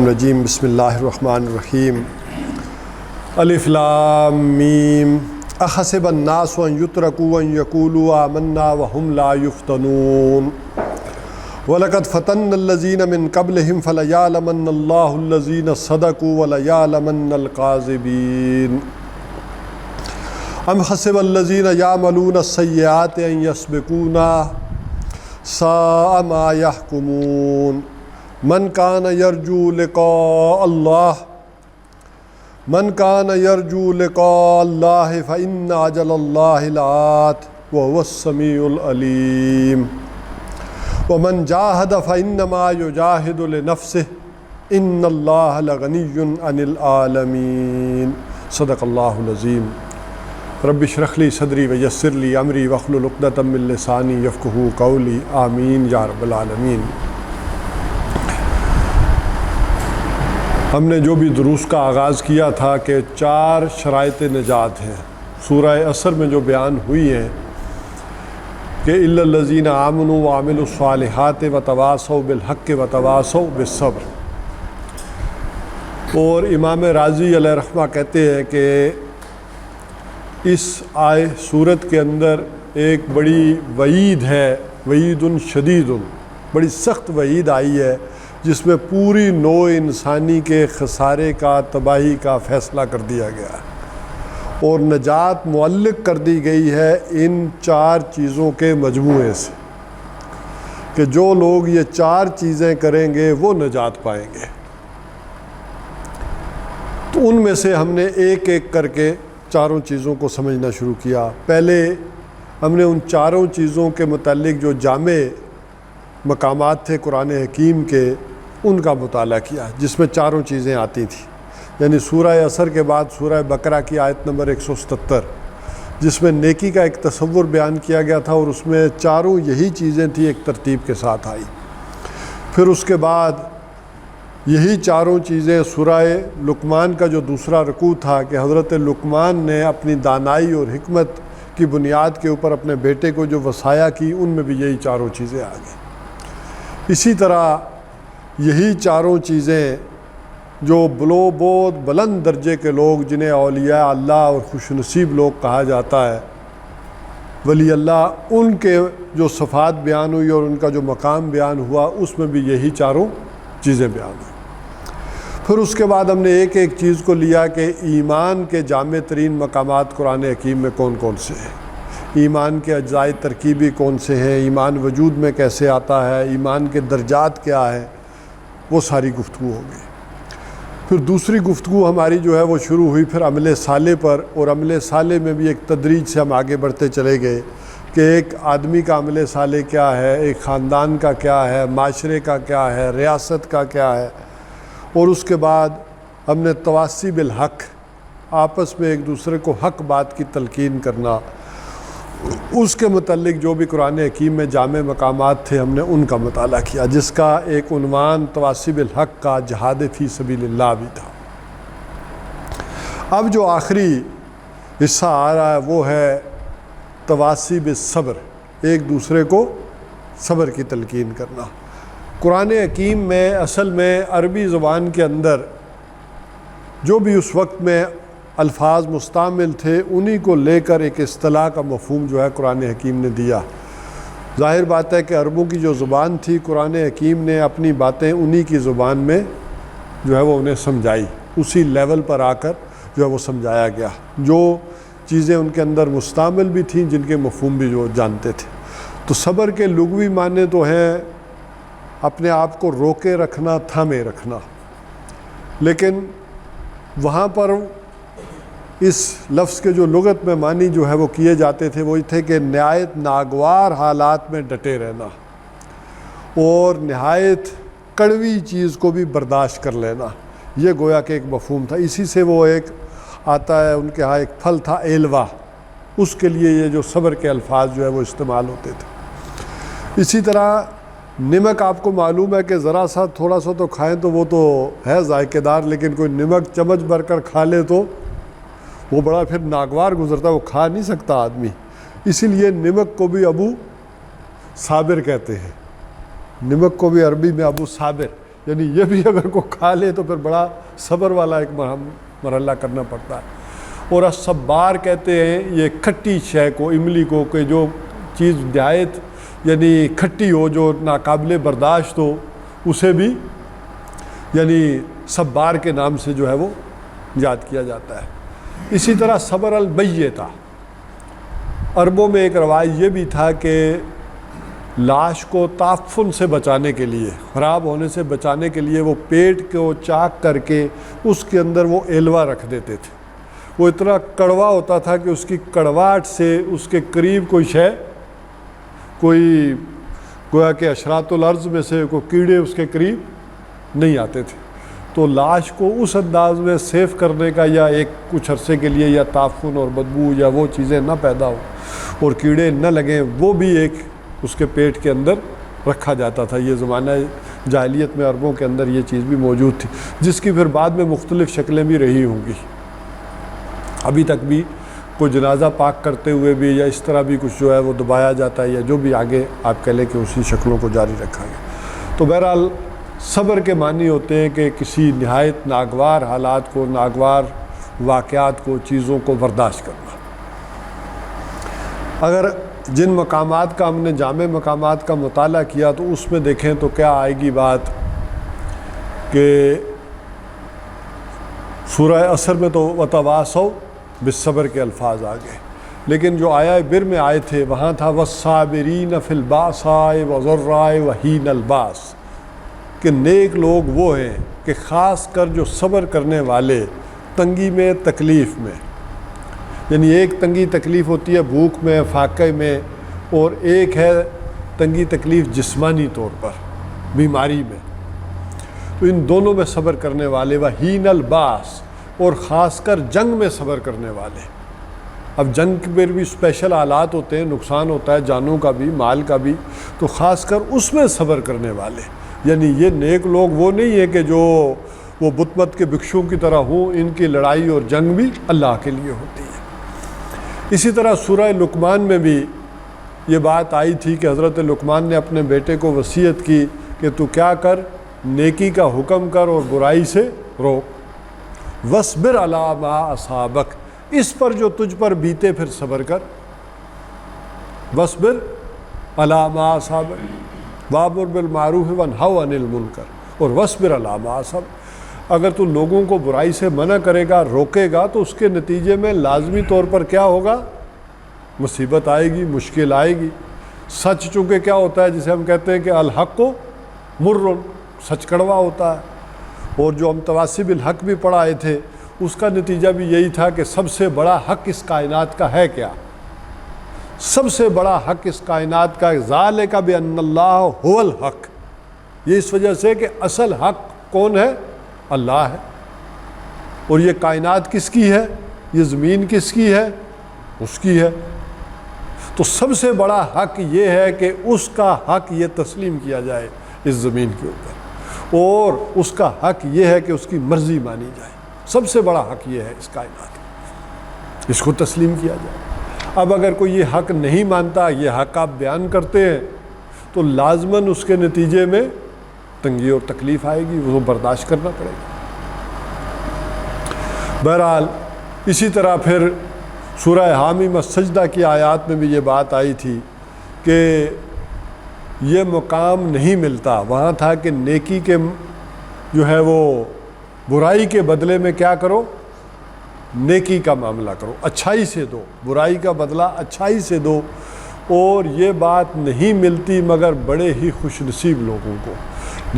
الرجیم بسم اللہ الرحمن الرحیم الف لام میم احسب الناس ان یترکوا ان یقولوا آمنا وهم لا یفتنون وَلَقَدْ فَتَنَّ الَّذِينَ مِن قَبْلِهِمْ فَلَيَعْلَمَنَّ اللَّهُ الَّذِينَ صَدَقُوا وَلَيَعْلَمَنَّ الْكَاذِبِينَ أَمْ حَسِبَ الَّذِينَ يَعْمَلُونَ السَّيِّئَاتِ أَن يَسْبِقُونَا سَاءَ مَا يَحْكُمُونَ مَنْ كَانَ يَرْجُو لِقَاءَ اللَّهِ فَإِنَّ أَجَلَ اللَّهِ لَآتٍ وَهُوَ السَّمِيعُ الْعَلِيمُ ومن جاہد فإنما یجاہد لنفسه ان اللہ لغنی عن العالمین صدق اللہ العظیم رب اشرح لی صدری ویسر لی امری واحلل عقدۃ من لسانی یفقہوا قولی آمین یا رب العالمین۔ ہم نے جو بھی دروس کا آغاز کیا تھا کہ 4 شرائط نجات ہیں، سورہ عصر میں جو بیان ہوئی ہیں کہ الا الذین آمنوا وعملوا الصالحات وتواصوا بالحق وتواصوا بالصبر۔ اور امام راضی علیہ رحمہ کہتے ہیں کہ اس سورت کے اندر ایک بڑی وعید ہے، وعید شدید، بڑی سخت وعید آئی ہے جس میں پوری نوع انسانی کے خسارے کا، تباہی کا فیصلہ کر دیا گیا ہے، اور نجات معلق کر دی گئی ہے ان 4 چیزوں کے مجموعے سے، کہ جو لوگ یہ 4 چیزیں کریں گے وہ نجات پائیں گے۔ تو ان میں سے ہم نے ایک ایک کر کے 4 چیزوں کو سمجھنا شروع کیا۔ پہلے ہم نے ان 4 چیزوں کے متعلق جو جامع مقامات تھے قرآن حکیم کے، ان کا مطالعہ کیا جس میں 4 چیزیں آتی تھیں، یعنی سورہ عصر کے بعد سورہ بقرہ کی آیت نمبر 177 جس میں نیکی کا ایک تصور بیان کیا گیا تھا، اور اس میں 4 یہی چیزیں تھیں، ایک ترتیب کے ساتھ آئی۔ پھر اس کے بعد یہی 4 چیزیں سورہ لقمان کا جو دوسرا رکوع تھا کہ حضرت لقمان نے اپنی دانائی اور حکمت کی بنیاد کے اوپر اپنے بیٹے کو جو وصایا کی، ان میں بھی یہی 4 چیزیں آ گئیں۔ اسی طرح یہی 4 چیزیں جو بہت بلند درجے کے لوگ جنہیں اولیاء اللہ اور خوش نصیب لوگ کہا جاتا ہے، ولی اللہ، ان کے جو صفات بیان ہوئی اور ان کا جو مقام بیان ہوا، اس میں بھی یہی 4 چیزیں بیان ہوئی۔ پھر اس کے بعد ہم نے ایک ایک چیز کو لیا کہ ایمان کے جامع ترین مقامات قرآن حکیم میں کون کون سے ہیں، ایمان کے اجزائے ترکیبی کون سے ہیں، ایمان وجود میں کیسے آتا ہے، ایمان کے درجات کیا ہیں، وہ ساری گفتگو ہوگی۔ پھر دوسری گفتگو ہماری جو ہے وہ شروع ہوئی پھر عمل صالح پر، اور عمل صالح میں بھی ایک تدریج سے ہم آگے بڑھتے چلے گئے کہ ایک آدمی کا عمل صالح کیا ہے، ایک خاندان کا کیا ہے، معاشرے کا کیا ہے، ریاست کا کیا ہے، اور اس کے بعد ہم نے تواصی بالحق، آپس میں ایک دوسرے کو حق بات کی تلقین کرنا، اس کے متعلق جو بھی قرآن حکیم میں جامع مقامات تھے ہم نے ان کا مطالعہ کیا، جس کا ایک عنوان تواصی بالحق کا جہاد فی سبیل اللہ بھی تھا۔ اب جو آخری حصہ آ رہا ہے وہ ہے تواصی بالصبر، ایک دوسرے کو صبر کی تلقین کرنا۔ قرآن حکیم میں اصل میں عربی زبان کے اندر جو بھی اس وقت میں الفاظ مستعمل تھے انہی کو لے کر ایک اصطلاح کا مفہوم جو ہے قرآن حکیم نے دیا۔ ظاہر بات ہے کہ عربوں کی جو زبان تھی، قرآن حکیم نے اپنی باتیں انہی کی زبان میں جو ہے وہ انہیں سمجھائی، اسی لیول پر آ کر جو ہے وہ سمجھایا گیا، جو چیزیں ان کے اندر مستعمل بھی تھیں، جن کے مفہوم بھی جو جانتے تھے۔ تو صبر کے لغوی معنی تو ہیں اپنے آپ کو روکے رکھنا، تھامے رکھنا، لیکن وہاں پر اس لفظ کے جو لغت میں معنی جو ہے وہ کیے جاتے تھے وہی تھے کہ نہایت ناگوار حالات میں ڈٹے رہنا اور نہایت کڑوی چیز کو بھی برداشت کر لینا، یہ گویا کہ ایک مفہوم تھا۔ اسی سے وہ ایک آتا ہے، ان کے ہاں ایک پھل تھا ایلوا، اس کے لیے یہ جو صبر کے الفاظ جو ہے وہ استعمال ہوتے تھے۔ اسی طرح نمک، آپ کو معلوم ہے کہ ذرا سا تھوڑا سا تو کھائیں تو وہ تو ہے ذائقے دار، لیکن کوئی نمک چمچ بھر کر کھا لے تو وہ بڑا پھر ناگوار گزرتا ہے، وہ کھا نہیں سکتا آدمی۔ اسی لیے نمک کو بھی ابو صابر کہتے ہیں، نمک کو بھی عربی میں ابو صابر، یعنی یہ بھی اگر کو کھا لے تو پھر بڑا صبر والا ایک مرحلہ کرنا پڑتا ہے۔ اور الصبار کہتے ہیں یہ کھٹی شے کو، املی کو، کہ جو چیز نہایت یعنی کھٹی ہو، جو ناقابل برداشت ہو، اسے بھی یعنی صبار کے نام سے جو ہے وہ یاد کیا جاتا ہے۔ اسی طرح صبر المیتہ، عربوں میں ایک روایت یہ بھی تھا کہ لاش کو تعفن سے بچانے کے لیے، خراب ہونے سے بچانے کے لیے وہ پیٹ کو چاک کر کے اس کے اندر وہ ایلوا رکھ دیتے تھے۔ وہ اتنا کڑوا ہوتا تھا کہ اس کی کڑواہٹ سے اس کے قریب کوئی شے، کوئی گویا کہ اشراط الارض میں سے کوئی کیڑے اس کے قریب نہیں آتے تھے۔ تو لاش کو اس انداز میں سیف کرنے کا، یا ایک کچھ عرصے کے لیے یا تعفن اور بدبو یا وہ چیزیں نہ پیدا ہو اور کیڑے نہ لگیں، وہ بھی ایک اس کے پیٹ کے اندر رکھا جاتا تھا۔ یہ زمانہ جاہلیت میں عربوں کے اندر یہ چیز بھی موجود تھی، جس کی پھر بعد میں مختلف شکلیں بھی رہی ہوں گی۔ ابھی تک بھی کوئی جنازہ پاک کرتے ہوئے بھی یا اس طرح بھی کچھ جو ہے وہ دبایا جاتا ہے، یا جو بھی آگے آپ کہہ لیں کہ اسی شکلوں کو جاری رکھا گیا۔ تو بہرحال صبر کے معنی ہوتے ہیں کہ کسی نہایت ناگوار حالات کو، ناگوار واقعات کو، چیزوں کو برداشت کرنا۔ اگر جن مقامات کا ہم نے جامع مقامات کا مطالعہ کیا تو اس میں دیکھیں تو کیا آئے گی بات کہ سورہ عصر میں تو وتواصوا بالصبر کے الفاظ آ گئے، لیکن جو آیہ بر میں آئے تھے وہاں تھا والصابرین فی البأساء والضراء وحین الباس، کہ نیک لوگ وہ ہیں کہ خاص کر جو صبر کرنے والے تنگی میں، تکلیف میں، یعنی ایک تنگی تکلیف ہوتی ہے بھوک میں، فاقے میں، اور ایک ہے تنگی تکلیف جسمانی طور پر بیماری میں، تو ان دونوں میں صبر کرنے والے، وحین الباس، اور خاص کر جنگ میں صبر کرنے والے۔ اب جنگ میں بھی اسپیشل حالات ہوتے ہیں، نقصان ہوتا ہے جانوں کا بھی، مال کا بھی، تو خاص کر اس میں صبر کرنے والے، یعنی یہ نیک لوگ وہ نہیں ہے کہ جو وہ بت مت کے بھکشوں کی طرح ہوں، ان کی لڑائی اور جنگ بھی اللہ کے لیے ہوتی ہے۔ اسی طرح سورہ لقمان میں بھی یہ بات آئی تھی کہ حضرت لقمان نے اپنے بیٹے کو وصیت کی کہ تو کیا کر، نیکی کا حکم کر اور برائی سے روک، وَاصْبِرْ عَلَىٰ مَا أَصَابَكَ، اس پر جو تجھ پر بیتے پھر صبر کر، وَاصْبِرْ عَلَىٰ مَا أَصَابَكَ وَأْمُرْ بِالْمَعْرُوفِ وَانْهَ عَنِ الْمُنكَرِ، اور وَاصْبِرْ عَلَىٰ مَا أَصَابَكَ، اگر تو لوگوں کو برائی سے منع کرے گا، روکے گا، تو اس کے نتیجے میں لازمی طور پر کیا ہوگا، مصیبت آئے گی، مشکل آئے گی۔ سچ چونکہ کیا ہوتا ہے، جسے ہم کہتے ہیں کہ الحق مر، سچ کڑوا ہوتا ہے، اور جو ہم تواسب الحق بھی پڑھائے تھے اس کا نتیجہ بھی یہی تھا کہ سب سے بڑا حق اس کائنات کا ہے کیا، سب سے بڑا حق اس کائنات کا ذالک بأن اللہ هو الحق، یہ اس وجہ سے کہ اصل حق کون ہے، اللہ ہے، اور یہ کائنات کس کی ہے، یہ زمین کس کی ہے، اس کی ہے۔ تو سب سے بڑا حق یہ ہے کہ اس کا حق یہ تسلیم کیا جائے اس زمین کے اوپر، اور اس کا حق یہ ہے کہ اس کی مرضی مانی جائے، سب سے بڑا حق یہ ہے اس کائنات کا، اس کو تسلیم کیا جائے۔ اب اگر کوئی یہ حق نہیں مانتا، یہ حق آپ بیان کرتے ہیں، تو لازماً اس کے نتیجے میں تنگی اور تکلیف آئے گی، وہ برداشت کرنا پڑے گا۔ بہرحال اسی طرح پھر سورہ حامیم السجدہ کی آیات میں بھی یہ بات آئی تھی کہ یہ مقام نہیں ملتا، وہاں تھا کہ نیکی کے جو ہے وہ برائی کے بدلے میں کیا کرو، نیکی کا معاملہ کرو، اچھائی سے دو، برائی کا بدلہ اچھائی سے دو، اور یہ بات نہیں ملتی مگر بڑے ہی خوش نصیب لوگوں کو،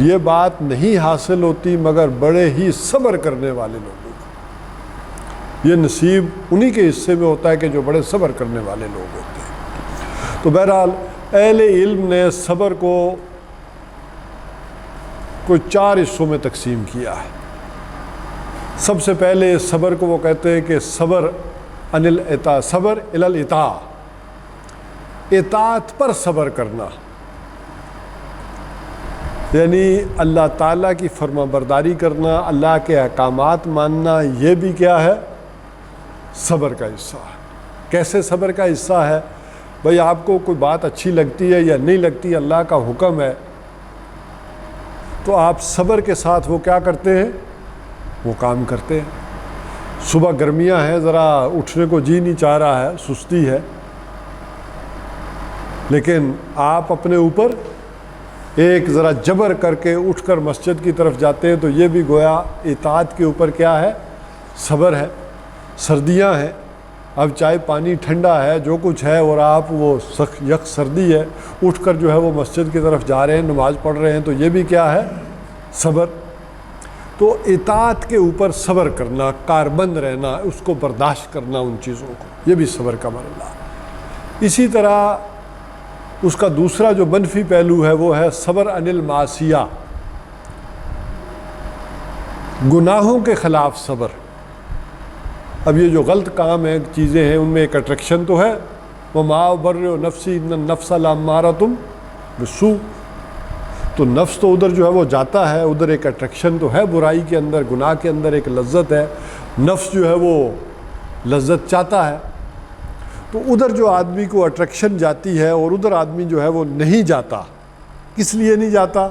یہ بات نہیں حاصل ہوتی مگر بڑے ہی صبر کرنے والے لوگوں کو، یہ نصیب انہی کے حصے میں ہوتا ہے کہ جو بڑے صبر کرنے والے لوگ ہوتے ہیں۔ تو بہرحال اہل علم نے صبر کو کوئی 4 حصوں میں تقسیم کیا ہے۔ سب سے پہلے صبر کو وہ کہتے ہیں کہ صبر عن العطا، صبر الی العطا، اطاعت پر صبر کرنا، یعنی اللہ تعالیٰ کی فرما برداری کرنا، اللہ کے احکامات ماننا، یہ بھی کیا ہے، صبر کا حصہ ہے۔ کیسے صبر کا حصہ ہے؟ بھئی آپ کو کوئی بات اچھی لگتی ہے یا نہیں لگتی، اللہ کا حکم ہے، تو آپ صبر کے ساتھ وہ کیا کرتے ہیں؟ وہ کام کرتے ہیں. صبح گرمیاں ہیں، ذرا اٹھنے کو جی نہیں چاہ رہا ہے، سستی ہے، لیکن آپ اپنے اوپر ایک ذرا جبر کر کے اٹھ کر مسجد کی طرف جاتے ہیں، تو یہ بھی گویا اطاعت کے اوپر کیا ہے؟ صبر ہے. سردیاں ہیں، اب چاہے پانی ٹھنڈا ہے، جو کچھ ہے، اور آپ وہ یک سردی ہے، اٹھ کر جو ہے وہ مسجد کی طرف جا رہے ہیں، نماز پڑھ رہے ہیں، تو یہ بھی کیا ہے؟ صبر. تو اطاعت کے اوپر صبر کرنا، کاربند رہنا، اس کو برداشت کرنا ان چیزوں کو، یہ بھی صبر کا مرحلہ. اسی طرح اس کا دوسرا جو منفی پہلو ہے وہ ہے صبر عن المعصیہ، گناہوں کے خلاف صبر. اب یہ جو غلط کام ہے، چیزیں ہیں، ان میں ایک اٹریکشن تو ہے، وَمَا أُبَرِّئُ نَفْسِي إِنَّ النَّفْسَ لَأَمَّارَةٌ بِالسُّوءِ. تو نفس تو ادھر جو ہے وہ جاتا ہے، ادھر ایک اٹریکشن تو ہے برائی کے اندر، گناہ کے اندر ایک لذت ہے، نفس جو ہے وہ لذت چاہتا ہے. تو ادھر جو آدمی کو اٹریکشن جاتی ہے اور ادھر آدمی جو ہے وہ نہیں جاتا. کس لیے نہیں جاتا؟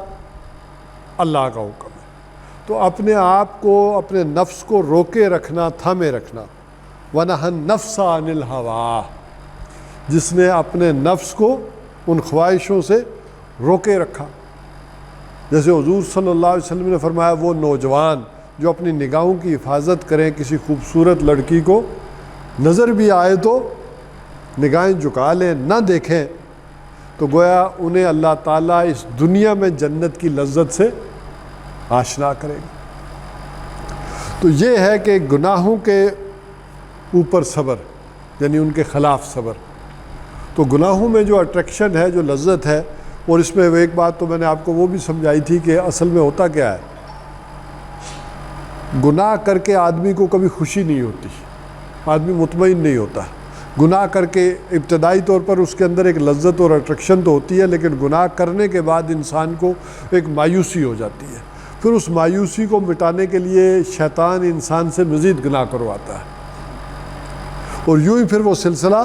اللہ کا حکم ہے. تو اپنے آپ کو، اپنے نفس کو روکے رکھنا، تھامے رکھنا. وَنَهَى النَّفْسَ عَنِ الْهَوَىٰ، جس نے اپنے نفس کو ان خواہشوں سے روکے رکھا. جیسے حضور صلی اللہ علیہ وسلم نے فرمایا، وہ نوجوان جو اپنی نگاہوں کی حفاظت کریں، کسی خوبصورت لڑکی کو نظر بھی آئے تو نگاہیں جھکا لیں، نہ دیکھیں، تو گویا انہیں اللہ تعالیٰ اس دنیا میں جنت کی لذت سے آشنا کرے گا. تو یہ ہے کہ گناہوں کے اوپر صبر، یعنی ان کے خلاف صبر. تو گناہوں میں جو اٹریکشن ہے، جو لذت ہے، اور اس میں ایک بات تو میں نے آپ کو وہ بھی سمجھائی تھی کہ اصل میں ہوتا کیا ہے، گناہ کر کے آدمی کو کبھی خوشی نہیں ہوتی، آدمی مطمئن نہیں ہوتا. گناہ کر کے ابتدائی طور پر اس کے اندر ایک لذت اور اٹریکشن تو ہوتی ہے، لیکن گناہ کرنے کے بعد انسان کو ایک مایوسی ہو جاتی ہے. پھر اس مایوسی کو مٹانے کے لیے شیطان انسان سے مزید گناہ کرواتا ہے، اور یوں ہی پھر وہ سلسلہ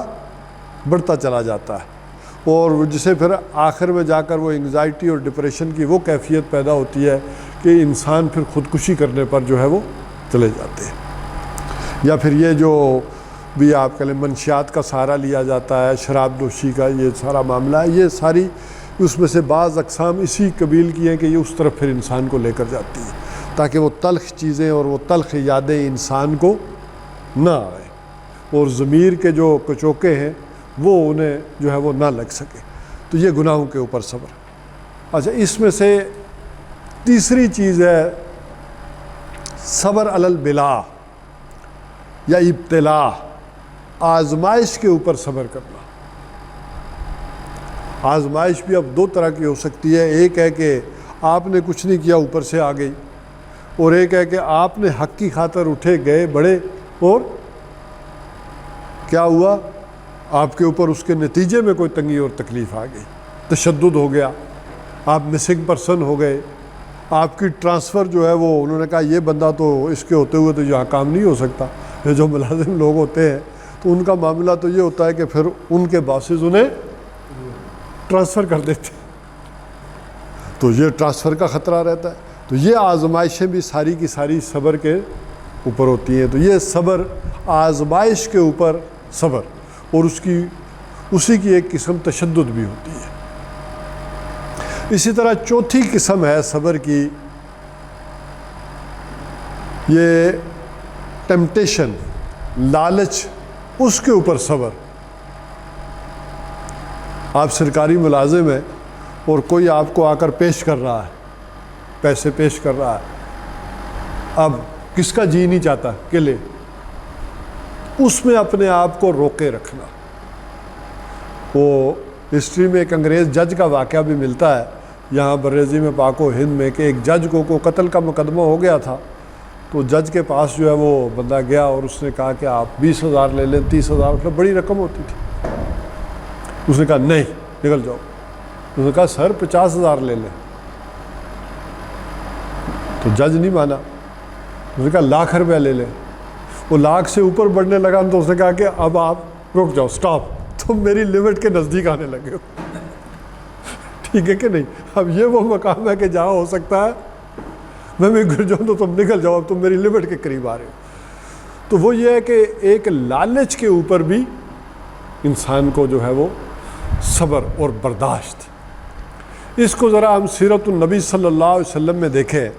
بڑھتا چلا جاتا ہے، اور جسے پھر آخر میں جا کر وہ انگزائٹی اور ڈپریشن کی وہ کیفیت پیدا ہوتی ہے کہ انسان پھر خودکشی کرنے پر جو ہے وہ چلے جاتے ہیں. یا پھر یہ جو بھی آپ کہہ لیں منشیات کا سہارا لیا جاتا ہے، شراب نوشی کا یہ سارا معاملہ ہے، یہ ساری اس میں سے بعض اقسام اسی قبیل کی ہیں کہ یہ اس طرف پھر انسان کو لے کر جاتی ہے، تاکہ وہ تلخ چیزیں اور وہ تلخ یادیں انسان کو نہ آئیں، اور ضمیر کے جو کچوکے ہیں وہ انہیں جو ہے وہ نہ لگ سکے. تو یہ گناہوں کے اوپر صبر. اچھا، اس میں سے تیسری چیز ہے صبر علی البلاء یا ابتلاء، آزمائش کے اوپر صبر کرنا. آزمائش بھی اب دو طرح کی ہو سکتی ہے، ایک ہے کہ آپ نے کچھ نہیں کیا، اوپر سے آ گئی، اور ایک ہے کہ آپ نے حق کی خاطر اٹھے گئے بڑھے، اور کیا ہوا، آپ کے اوپر اس کے نتیجے میں کوئی تنگی اور تکلیف آ گئی، تشدد ہو گیا، آپ مسنگ پرسن ہو گئے، آپ کی ٹرانسفر جو ہے وہ انہوں نے کہا یہ بندہ تو اس کے ہوتے ہوئے تو یہاں کام نہیں ہو سکتا. یہ جو ملازم لوگ ہوتے ہیں تو ان کا معاملہ تو یہ ہوتا ہے کہ پھر ان کے باسز انہیں ٹرانسفر کر دیتے، تو یہ ٹرانسفر کا خطرہ رہتا ہے. تو یہ آزمائشیں بھی ساری کی ساری صبر کے اوپر ہوتی ہیں. تو یہ صبر، آزمائش کے اوپر صبر، اور اسی کی ایک قسم تشدد بھی ہوتی ہے. اسی طرح چوتھی قسم ہے صبر کی، یہ ٹیمپٹیشن، لالچ، اس کے اوپر صبر. آپ سرکاری ملازم ہیں اور کوئی آپ کو آ کر پیش کر رہا ہے، پیسے پیش کر رہا ہے، اب کس کا جی نہیں چاہتا کہ لے، اس میں اپنے آپ کو روکے رکھنا. وہ ہسٹری میں ایک انگریز جج کا واقعہ بھی ملتا ہے یہاں برعظیم پاک و ہند میں، کہ ایک جج کو قتل کا مقدمہ ہو گیا تھا. تو جج کے پاس جو ہے وہ بندہ گیا اور اس نے کہا کہ آپ 20,000 لے لیں، 30,000، مطلب بڑی رقم ہوتی تھی. اس نے کہا نہیں، نکل جاؤ. اس نے کہا سر 50,000 لے لیں. تو جج نہیں مانا. اس نے کہا 1,00,000 لے لیں. وہ 1,00,000 سے اوپر بڑھنے لگا تو اس نے کہا کہ اب آپ رک جاؤ، سٹاپ، تم میری لمٹ کے نزدیک آنے لگے ہو. ٹھیک ہے کہ نہیں؟ اب یہ وہ مقام ہے کہ جہاں ہو سکتا ہے میں بھی گر جاؤں تو تم نکل جاؤ، اب تم میری لمٹ کے قریب آ رہے ہو۔ تو وہ یہ ہے کہ ایک لالچ کے اوپر بھی انسان کو جو ہے وہ صبر اور برداشت، اس کو ذرا ہم سیرت النبی صلی اللہ علیہ وسلم میں دیکھیں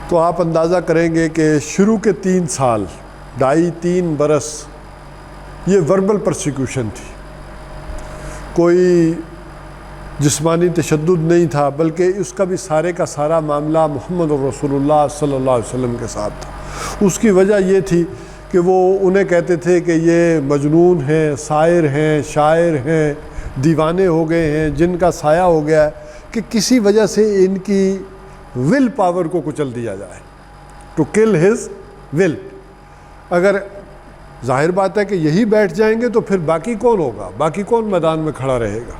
تو آپ اندازہ کریں گے کہ شروع کے 3 سال 2.5-3 برس یہ وربل پرسیکیوشن تھی، کوئی جسمانی تشدد نہیں تھا، بلکہ اس کا بھی سارے کا سارا معاملہ محمد رسول اللہ صلی اللہ علیہ وسلم کے ساتھ تھا۔ اس کی وجہ یہ تھی کہ وہ انہیں کہتے تھے کہ یہ مجنون ہیں، سائر ہیں، شاعر ہیں، دیوانے ہو گئے ہیں، جن کا سایہ ہو گیا ہے، کہ کسی وجہ سے ان کی ول پاور کو کچل دیا جائے، ٹو کل ہز ول۔ اگر ظاہر بات ہے کہ یہی بیٹھ جائیں گے تو پھر باقی کون ہوگا، باقی کون میدان میں کھڑا رہے گا؟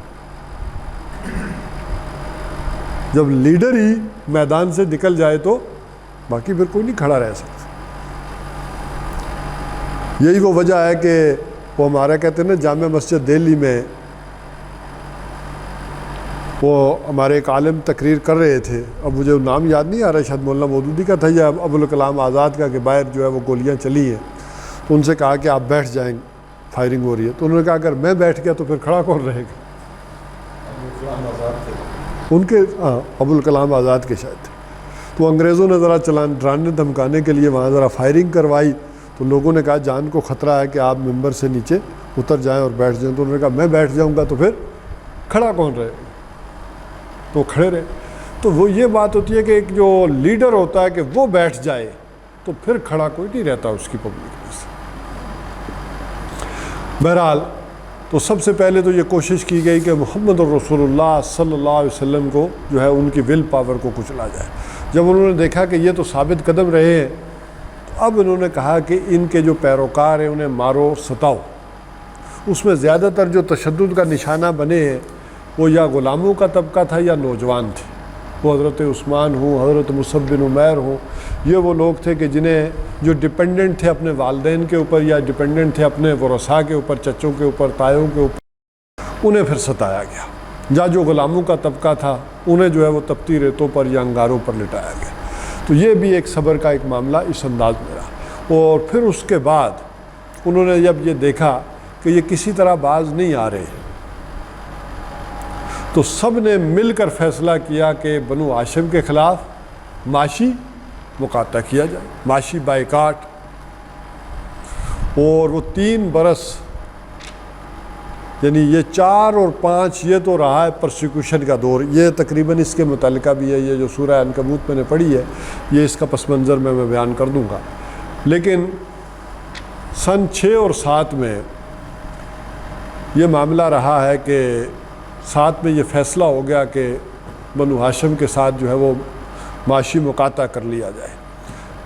جب لیڈر ہی میدان سے نکل جائے تو باقی پھر کوئی نہیں کھڑا رہ سکتا۔ یہی وہ وجہ ہے کہ وہ ہمارا کہتے ہیں نا جامع مسجد دہلی میں وہ ہمارے ایک عالم تقریر کر رہے تھے، اب مجھے نام یاد نہیں آ رہا، شاید مولانا مودودی کا تھا یا ابوالکلام آزاد کا، کہ باہر جو ہے وہ گولیاں چلی ہیں، تو ان سے کہا کہ آپ بیٹھ جائیں، فائرنگ ہو رہی ہے۔ تو انہوں نے کہا اگر میں بیٹھ گیا تو پھر کھڑا کون رہے گا؟ ان کے ابوالکلام آزاد کے شاید تھے۔ تو انگریزوں نے ذرا ڈرانے دھمکانے کے لیے وہاں ذرا فائرنگ کروائی، تو لوگوں نے کہا جان کو خطرہ ہے کہ آپ ممبر سے نیچے اتر جائیں اور بیٹھ جائیں۔ تو انہوں نے کہا میں بیٹھ جاؤں گا تو پھر کھڑا کون رہے گا؟ تو کھڑے رہے۔ تو وہ یہ بات ہوتی ہے کہ ایک جو لیڈر ہوتا ہے کہ وہ بیٹھ جائے تو پھر کھڑا کوئی نہیں رہتا اس کی پبلک میں سے۔ بہرحال تو سب سے پہلے تو یہ کوشش کی گئی کہ محمد رسول اللہ صلی اللہ علیہ وسلم کو جو ہے ان کی ول پاور کو کچلا جائے۔ جب انہوں نے دیکھا کہ یہ تو ثابت قدم رہے ہیں، تو اب انہوں نے کہا کہ ان کے جو پیروکار ہیں انہیں مارو ستاؤ۔ اس میں زیادہ تر جو تشدد کا نشانہ بنے ہیں وہ یا غلاموں کا طبقہ تھا یا نوجوان تھے، وہ حضرت عثمان ہوں، حضرت مصعب بن عمیر ہوں، یہ وہ لوگ تھے کہ جنہیں جو ڈپینڈنٹ تھے اپنے والدین کے اوپر یا ڈپینڈنٹ تھے اپنے ورثاء کے اوپر، چچوں کے اوپر، تایوں کے اوپر، انہیں پھر ستایا گیا۔ یا جو غلاموں کا طبقہ تھا انہیں جو ہے وہ تپتی ریتوں پر یا انگاروں پر لٹایا گیا۔ تو یہ بھی ایک صبر کا ایک معاملہ اس انداز میں رہا۔ اور پھر اس کے بعد انہوں نے جب یہ دیکھا کہ یہ کسی طرح باز نہیں آ رہے، تو سب نے مل کر فیصلہ کیا کہ بنو ہاشم کے خلاف معاشی مقاطع کیا جائے، معاشی بائیکاٹ۔ اور وہ 3 برس یعنی یہ 4 اور 5 یہ تو رہا ہے پرسیکیوشن کا دور۔ یہ تقریباً اس کے متعلقہ بھی ہے، یہ جو سورہ عنکبوت میں نے پڑھی ہے یہ اس کا پس منظر میں بیان کر دوں گا۔ لیکن سن 6 اور 7 میں یہ معاملہ رہا ہے کہ 7 میں یہ فیصلہ ہو گیا کہ بنو ہاشم کے ساتھ جو ہے وہ معاشی مقاطع کر لیا جائے،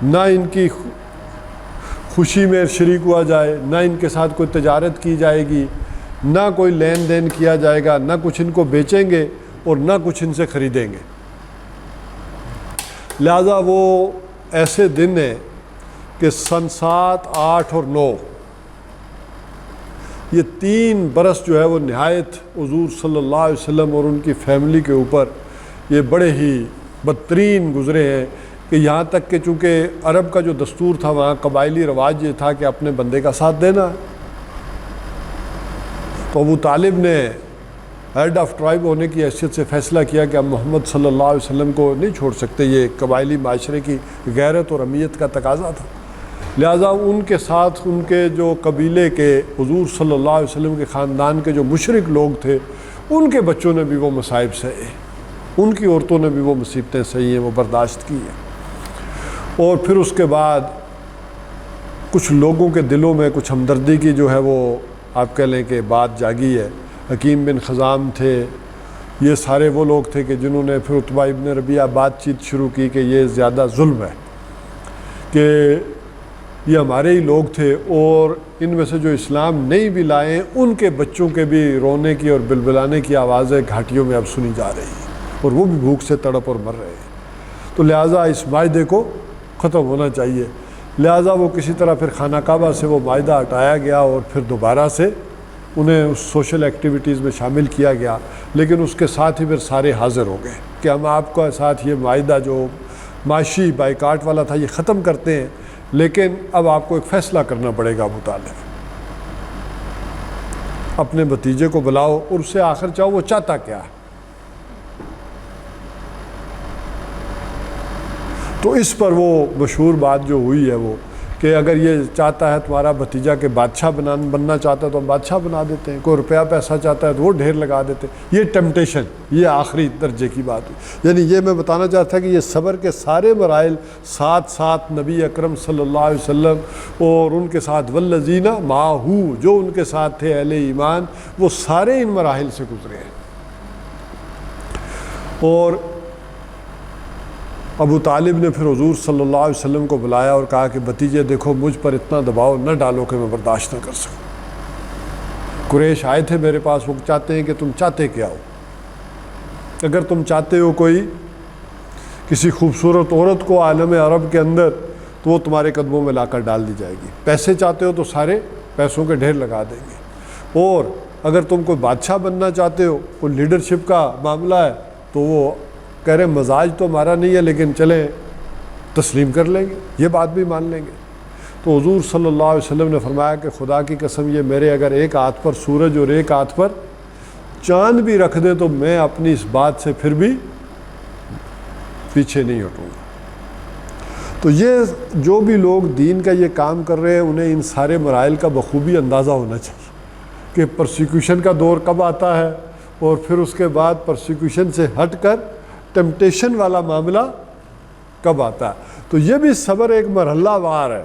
نہ ان کی خوشی میں شریک ہوا جائے، نہ ان کے ساتھ کوئی تجارت کی جائے گی، نہ کوئی لین دین کیا جائے گا، نہ کچھ ان کو بیچیں گے اور نہ کچھ ان سے خریدیں گے۔ لہذا وہ ایسے دن ہیں کہ سن 7، 8 اور 9 یہ 3 برس جو ہے وہ نہایت حضور صلی اللہ علیہ وسلم اور ان کی فیملی کے اوپر یہ بڑے ہی بدترین گزرے ہیں، کہ یہاں تک کہ چونکہ عرب کا جو دستور تھا وہاں قبائلی رواج یہ تھا کہ اپنے بندے کا ساتھ دینا ہے۔ تو ابو طالب نے ہیڈ آف ٹرائب ہونے کی حیثیت سے فیصلہ کیا کہ ہم محمد صلی اللہ علیہ وسلم کو نہیں چھوڑ سکتے، یہ قبائلی معاشرے کی غیرت اور اہمیت کا تقاضا تھا۔ لہٰذا ان کے ساتھ ان کے جو قبیلے کے حضور صلی اللہ علیہ وسلم کے خاندان کے جو مشرک لوگ تھے ان کے بچوں نے بھی وہ مصائب سہے، ان کی عورتوں نے بھی وہ مصیبتیں سہی ہیں، وہ برداشت کی ہیں۔ اور پھر اس کے بعد کچھ لوگوں کے دلوں میں کچھ ہمدردی کی جو ہے وہ آپ کہہ لیں کہ بات جاگی ہے۔ حکیم بن خزام تھے، یہ سارے وہ لوگ تھے کہ جنہوں نے پھر عتبہ ابن ربیعہ بات چیت شروع کی کہ یہ زیادہ ظلم ہے، کہ یہ ہمارے ہی لوگ تھے اور ان میں سے جو اسلام نہیں بھی لائے ان کے بچوں کے بھی رونے کی اور بلبلانے کی آوازیں گھاٹیوں میں اب سنی جا رہی ہیں اور وہ بھی بھوک سے تڑپ اور مر رہے ہیں۔ تو لہٰذا اس معاہدے کو ختم ہونا چاہیے۔ لہٰذا وہ کسی طرح پھر خانہ کعبہ سے وہ معاہدہ ہٹایا گیا اور پھر دوبارہ سے انہیں اس سوشل ایکٹیویٹیز میں شامل کیا گیا، لیکن اس کے ساتھ ہی پھر سارے حاضر ہو گئے کہ ہم آپ کا ساتھ یہ معاہدہ جو معاشی بائیکاٹ والا تھا یہ ختم کرتے ہیں، لیکن اب آپ کو ایک فیصلہ کرنا پڑے گا ابو طالب، اپنے بھتیجے کو بلاؤ اور اس سے آخر چاہو وہ چاہتا کیا ہے۔ تو اس پر وہ مشہور بات جو ہوئی ہے وہ کہ اگر یہ چاہتا ہے تمہارا بھتیجا کہ بادشاہ بننا چاہتا ہے تو ہم بادشاہ بنا دیتے ہیں، کوئی روپیہ پیسہ چاہتا ہے تو وہ ڈھیر لگا دیتے ہیں۔ یہ ٹیمپٹیشن، یہ آخری درجے کی بات ہوئی۔ یعنی یہ میں بتانا چاہتا تھا کہ یہ صبر کے سارے مراحل ساتھ ساتھ نبی اکرم صلی اللہ علیہ وسلم اور ان کے ساتھ والذین معہ، جو ان کے ساتھ تھے اہل ایمان، وہ سارے ان مراحل سے گزرے ہیں۔ اور ابو طالب نے پھر حضور صلی اللہ علیہ وسلم کو بلایا اور کہا کہ بھتیجے دیکھو مجھ پر اتنا دباؤ نہ ڈالو کہ میں برداشت نہ کر سکوں۔ قریش آئے تھے میرے پاس، وہ چاہتے ہیں کہ تم چاہتے کیا ہو؟ اگر تم چاہتے ہو کوئی کسی خوبصورت عورت کو عالم عرب کے اندر تو وہ تمہارے قدموں میں لا کر ڈال دی جائے گی، پیسے چاہتے ہو تو سارے پیسوں کے ڈھیر لگا دیں گے، اور اگر تم کوئی بادشاہ بننا چاہتے ہو، کوئی لیڈرشپ کا معاملہ ہے تو وہ کہہ رہے مزاج تو ہمارا نہیں ہے لیکن چلیں تسلیم کر لیں گے، یہ بات بھی مان لیں گے۔ تو حضور صلی اللہ علیہ وسلم نے فرمایا کہ خدا کی قسم یہ میرے اگر ایک ہاتھ پر سورج اور ایک ہاتھ پر چاند بھی رکھ دے تو میں اپنی اس بات سے پھر بھی پیچھے نہیں ہٹوں گا۔ تو یہ جو بھی لوگ دین کا یہ کام کر رہے ہیں انہیں ان سارے مراحل کا بخوبی اندازہ ہونا چاہیے کہ پرسیکیوشن کا دور کب آتا ہے اور پھر اس کے بعد پرسیکیوشن سے ہٹ کر ٹیمپٹیشن والا معاملہ کب آتا ہے۔ تو یہ بھی صبر ایک مرحلہ وار ہے۔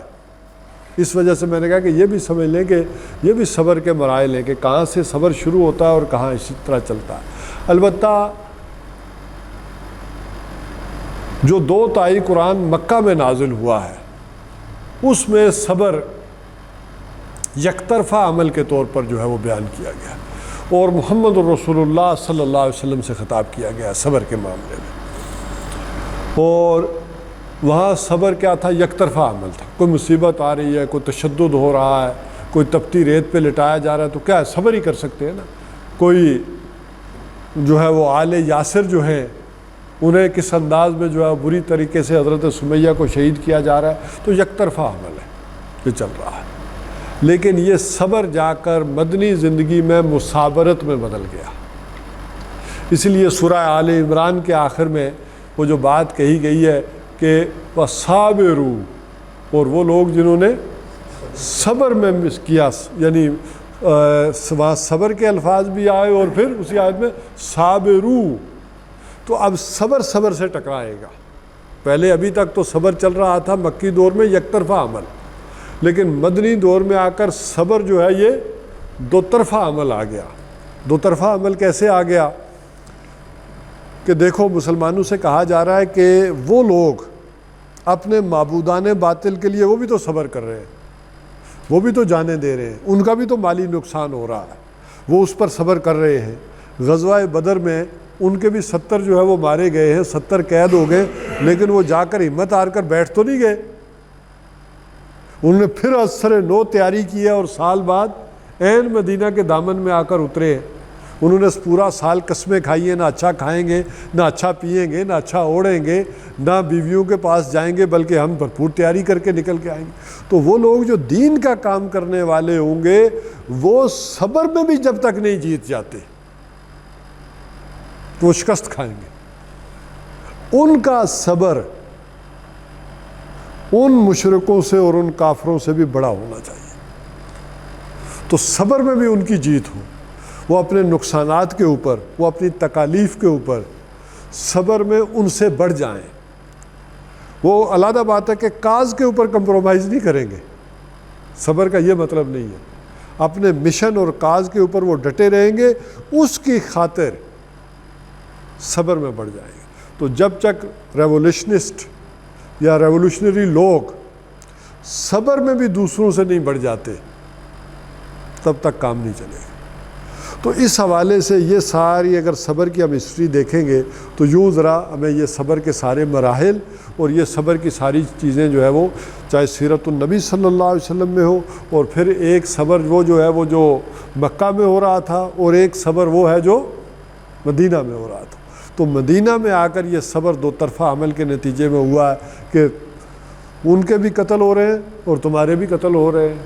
اس وجہ سے میں نے کہا کہ یہ بھی سمجھ لیں کہ یہ بھی صبر کے مراحل ہیں کہ کہاں سے صبر شروع ہوتا ہے اور کہاں اسی طرح چلتا ہے۔ البتہ جو 2 تائی قرآن مکہ میں نازل ہوا ہے اس میں صبر یک طرفہ عمل کے طور پر جو ہے وہ بیان کیا گیا ہے اور محمد الرسول اللہ صلی اللہ علیہ وسلم سے خطاب کیا گیا صبر کے معاملے میں۔ اور وہاں صبر کیا تھا؟ یک طرفہ عمل تھا۔ کوئی مصیبت آ رہی ہے، کوئی تشدد ہو رہا ہے، کوئی تپتی ریت پہ لٹایا جا رہا ہے تو کیا ہے؟ صبر ہی کر سکتے ہیں نا۔ کوئی جو ہے وہ آل یاسر جو ہیں انہیں کس انداز میں جو ہے بری طریقے سے حضرت سمیہ کو شہید کیا جا رہا ہے تو یک طرفہ عمل ہے، یہ چل رہا ہے۔ لیکن یہ صبر جا کر مدنی زندگی میں مصابرت میں بدل گیا۔ اس لیے سورہ آل عمران کے آخر میں وہ جو بات کہی گئی ہے کہ وَصَابِرُوا، اور وہ لوگ جنہوں نے صبر میں کیا، یعنی وہاں صبر کے الفاظ بھی آئے اور پھر اسی آیت میں صابروا، تو اب صبر سے ٹکرائے گا۔ پہلے ابھی تک تو صبر چل رہا تھا مکی دور میں یک طرفہ عمل، لیکن مدنی دور میں آ کر صبر جو ہے یہ 2 طرفہ عمل آ گیا۔ 2 طرفہ عمل کیسے آ گیا کہ دیکھو مسلمانوں سے کہا جا رہا ہے کہ وہ لوگ اپنے معبودان باطل کے لیے وہ بھی تو صبر کر رہے ہیں، وہ بھی تو جانیں دے رہے ہیں، ان کا بھی تو مالی نقصان ہو رہا ہے، وہ اس پر صبر کر رہے ہیں۔ غزوہ بدر میں ان کے بھی 70 جو ہے وہ مارے گئے ہیں، 70 قید ہو گئے، لیکن وہ جا کر ہمت ہار کر بیٹھ تو نہیں گئے، انہوں نے پھر اثر نو تیاری کی ہے اور سال بعد عین مدینہ کے دامن میں آ کر اترے ہیں۔ انہوں نے پورا سال قسمیں کھائی ہیں، نہ اچھا کھائیں گے، نہ اچھا پئیں گے، نہ اچھا اوڑھیں گے، نہ بیویوں کے پاس جائیں گے، بلکہ ہم بھرپور تیاری کر کے نکل کے آئیں گے۔ تو وہ لوگ جو دین کا کام کرنے والے ہوں گے وہ صبر میں بھی جب تک نہیں جیت جاتے تو وہ شکست کھائیں گے۔ ان کا صبر ان مشرکوں سے اور ان کافروں سے بھی بڑا ہونا چاہیے، تو صبر میں بھی ان کی جیت ہو، وہ اپنے نقصانات کے اوپر، وہ اپنی تکالیف کے اوپر صبر میں ان سے بڑھ جائیں۔ وہ علیحدہ بات ہے کہ کاز کے اوپر کمپرومائز نہیں کریں گے، صبر کا یہ مطلب نہیں ہے، اپنے مشن اور کاز کے اوپر وہ ڈٹے رہیں گے، اس کی خاطر صبر میں بڑھ جائیں گے۔ تو جب تک ریولیوشنسٹ یا ریولوشنری لوگ صبر میں بھی دوسروں سے نہیں بڑھ جاتے تب تک کام نہیں چلے گا۔ تو اس حوالے سے یہ ساری اگر صبر کی ہم ہسٹری دیکھیں گے تو یوں ذرا ہمیں یہ صبر کے سارے مراحل اور یہ صبر کی ساری چیزیں جو ہے وہ چاہے سیرت النبی صلی اللہ علیہ وسلم میں ہو، اور پھر ایک صبر وہ جو ہے وہ جو مکہ میں ہو رہا تھا، اور ایک صبر وہ ہے جو مدینہ میں ہو رہا تھا۔ تو مدینہ میں آ کر یہ صبر دو طرفہ عمل کے نتیجے میں ہوا ہے کہ ان کے بھی قتل ہو رہے ہیں اور تمہارے بھی قتل ہو رہے ہیں،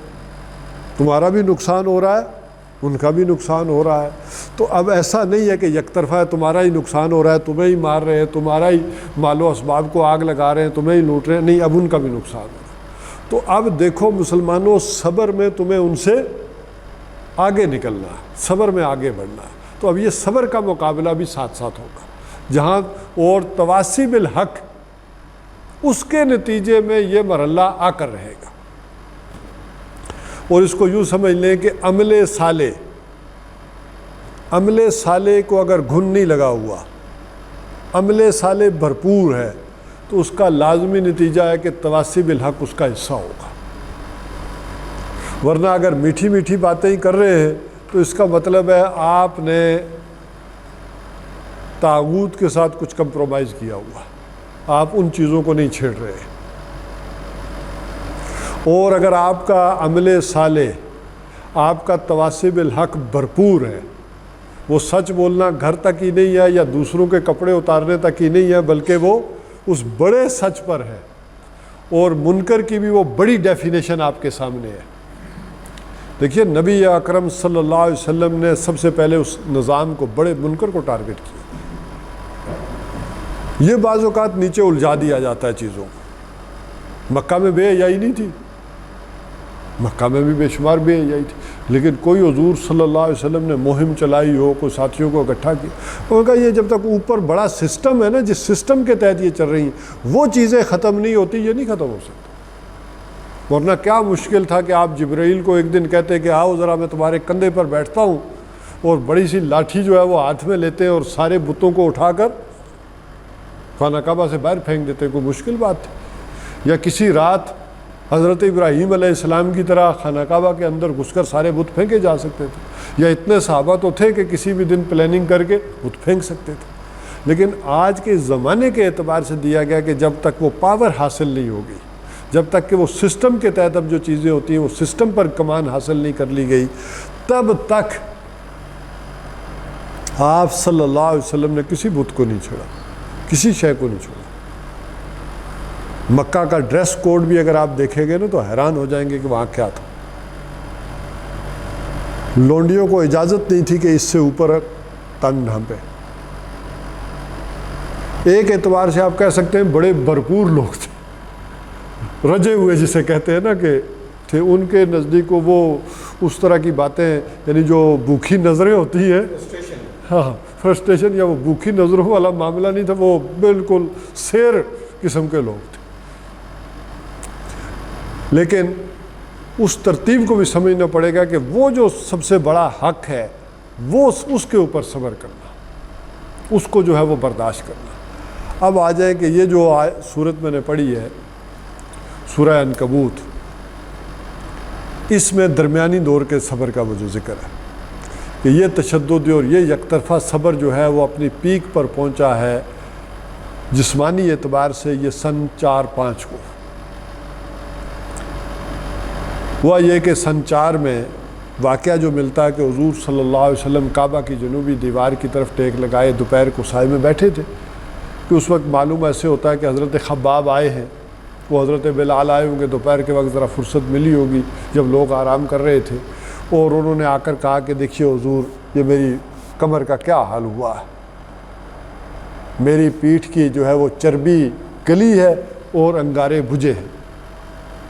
تمہارا بھی نقصان ہو رہا ہے، ان کا بھی نقصان ہو رہا ہے۔ تو اب ایسا نہیں ہے کہ یک طرفہ ہے، تمہارا ہی نقصان ہو رہا ہے، تمہیں ہی مار رہے ہیں، تمہارا ہی مال و اسباب کو آگ لگا رہے ہیں، تمہیں ہی لوٹ رہے ہیں، نہیں، اب ان کا بھی نقصان ہو رہا ہے۔ تو اب دیکھو مسلمانوں، صبر میں تمہیں ان سے آگے نکلنا ہے، صبر میں آگے بڑھنا ہے۔ تو اب یہ صبر کا مقابلہ بھی ساتھ ساتھ ہوگا، جہاں اور تواصی بالحق اس کے نتیجے میں یہ مرحلہ آ کر رہے گا۔ اور اس کو یوں سمجھ لیں کہ عمل صالح کو اگر گھن نہیں لگا ہوا، عمل صالح بھرپور ہے، تو اس کا لازمی نتیجہ ہے کہ تواصی بالحق اس کا حصہ ہوگا۔ ورنہ اگر میٹھی میٹھی باتیں ہی کر رہے ہیں تو اس کا مطلب ہے آپ نے طاغوت کے ساتھ کچھ کمپرومائز کیا ہوا، آپ ان چیزوں کو نہیں چھیڑ رہے۔ اور اگر آپ کا عمل صالح، آپ کا تواصی بالحق بھرپور ہے، وہ سچ بولنا گھر تک ہی نہیں ہے یا دوسروں کے کپڑے اتارنے تک ہی نہیں ہے، بلکہ وہ اس بڑے سچ پر ہے، اور منکر کی بھی وہ بڑی ڈیفینیشن آپ کے سامنے ہے۔ دیکھیے نبی اکرم صلی اللہ علیہ وسلم نے سب سے پہلے اس نظام کو، بڑے منکر کو ٹارگٹ کیا۔ یہ بعض اوقات نیچے الجھا دیا جاتا ہے چیزوں کو۔ مکہ میں بے حیائی نہیں تھی، مکہ میں بھی بے شمار بے حیائی تھی، لیکن کوئی حضور صلی اللہ علیہ وسلم نے مہم چلائی ہو، کوئی ساتھیوں کو اکٹھا کیا، انہوں نے کہا یہ جب تک اوپر بڑا سسٹم ہے نا، جس سسٹم کے تحت یہ چل رہی ہیں، وہ چیزیں ختم نہیں ہوتی، یہ نہیں ختم ہو سکتا۔ ورنہ کیا مشکل تھا کہ آپ جبرائیل کو ایک دن کہتے کہ آؤ ذرا میں تمہارے کندھے پر بیٹھتا ہوں، اور بڑی سی لاٹھی جو ہے وہ ہاتھ میں لیتے ہیں اور سارے بتوں کو اٹھا کر خانہ کعبہ سے باہر پھینک دیتے، کوئی مشکل بات تھی؟ یا کسی رات حضرت ابراہیم علیہ السلام کی طرح خانہ کعبہ کے اندر گھس کر سارے بت پھینکے جا سکتے تھے؟ یا اتنے صحابہ تو تھے کہ کسی بھی دن پلاننگ کر کے بت پھینک سکتے تھے؟ لیکن آج کے زمانے کے اعتبار سے دیا گیا کہ جب تک وہ پاور حاصل نہیں ہوگی، جب تک کہ وہ سسٹم کے تحت اب جو چیزیں ہوتی ہیں وہ سسٹم پر کمان حاصل نہیں کر لی گئی، تب تک آپ صلی اللہ علیہ وسلم نے کسی بت کو نہیں چھوڑا، کسی شے کو نہیں چھوڑا۔ مکہ کا ڈریس کوڈ بھی اگر آپ دیکھیں گے نا تو حیران ہو جائیں گے کہ وہاں کیا تھا۔ لونڈیوں کو اجازت نہیں تھی کہ اس سے اوپر تن ڈھانپے۔ ایک اعتبار سے آپ کہہ سکتے ہیں بڑے بھرپور لوگ تھے، رجے ہوئے جسے کہتے ہیں نا کہ تھے، ان کے نزدیک وہ اس طرح کی باتیں، یعنی جو بھوکھی نظریں ہوتی ہیں، ہاں فرسٹریشن یا وہ بھوکھی نظروں والا معاملہ نہیں تھا، وہ بالکل سیر قسم کے لوگ تھے۔ لیکن اس ترتیب کو بھی سمجھنا پڑے گا کہ وہ جو سب سے بڑا حق ہے وہ اس کے اوپر صبر کرنا، اس کو جو ہے وہ برداشت کرنا۔ اب آ جائیں کہ یہ جو صورت میں نے پڑھی ہے سورہ عنکبوت، اس میں درمیانی دور کے صبر کا وہ جو ذکر ہے کہ یہ تشدد اور یہ یک طرفہ صبر جو ہے وہ اپنی پیک پر پہنچا ہے جسمانی اعتبار سے یہ سن 4-5 کو۔ ہوا یہ کہ سن 4 میں واقعہ جو ملتا ہے کہ حضور صلی اللہ علیہ وسلم کعبہ کی جنوبی دیوار کی طرف ٹیک لگائے دوپہر کو سائے میں بیٹھے تھے، کہ اس وقت معلوم ایسے ہوتا ہے کہ حضرت خباب آئے ہیں، وہ حضرت بلال آئے ہوں گے، دوپہر کے وقت ذرا فرصت ملی ہوگی جب لوگ آرام کر رہے تھے، اور انہوں نے آ کر کہا کہ دیکھیے حضور یہ میری کمر کا کیا حال ہوا ہے، میری پیٹھ کی جو ہے وہ چربی گلی ہے اور انگارے بجھے ہیں،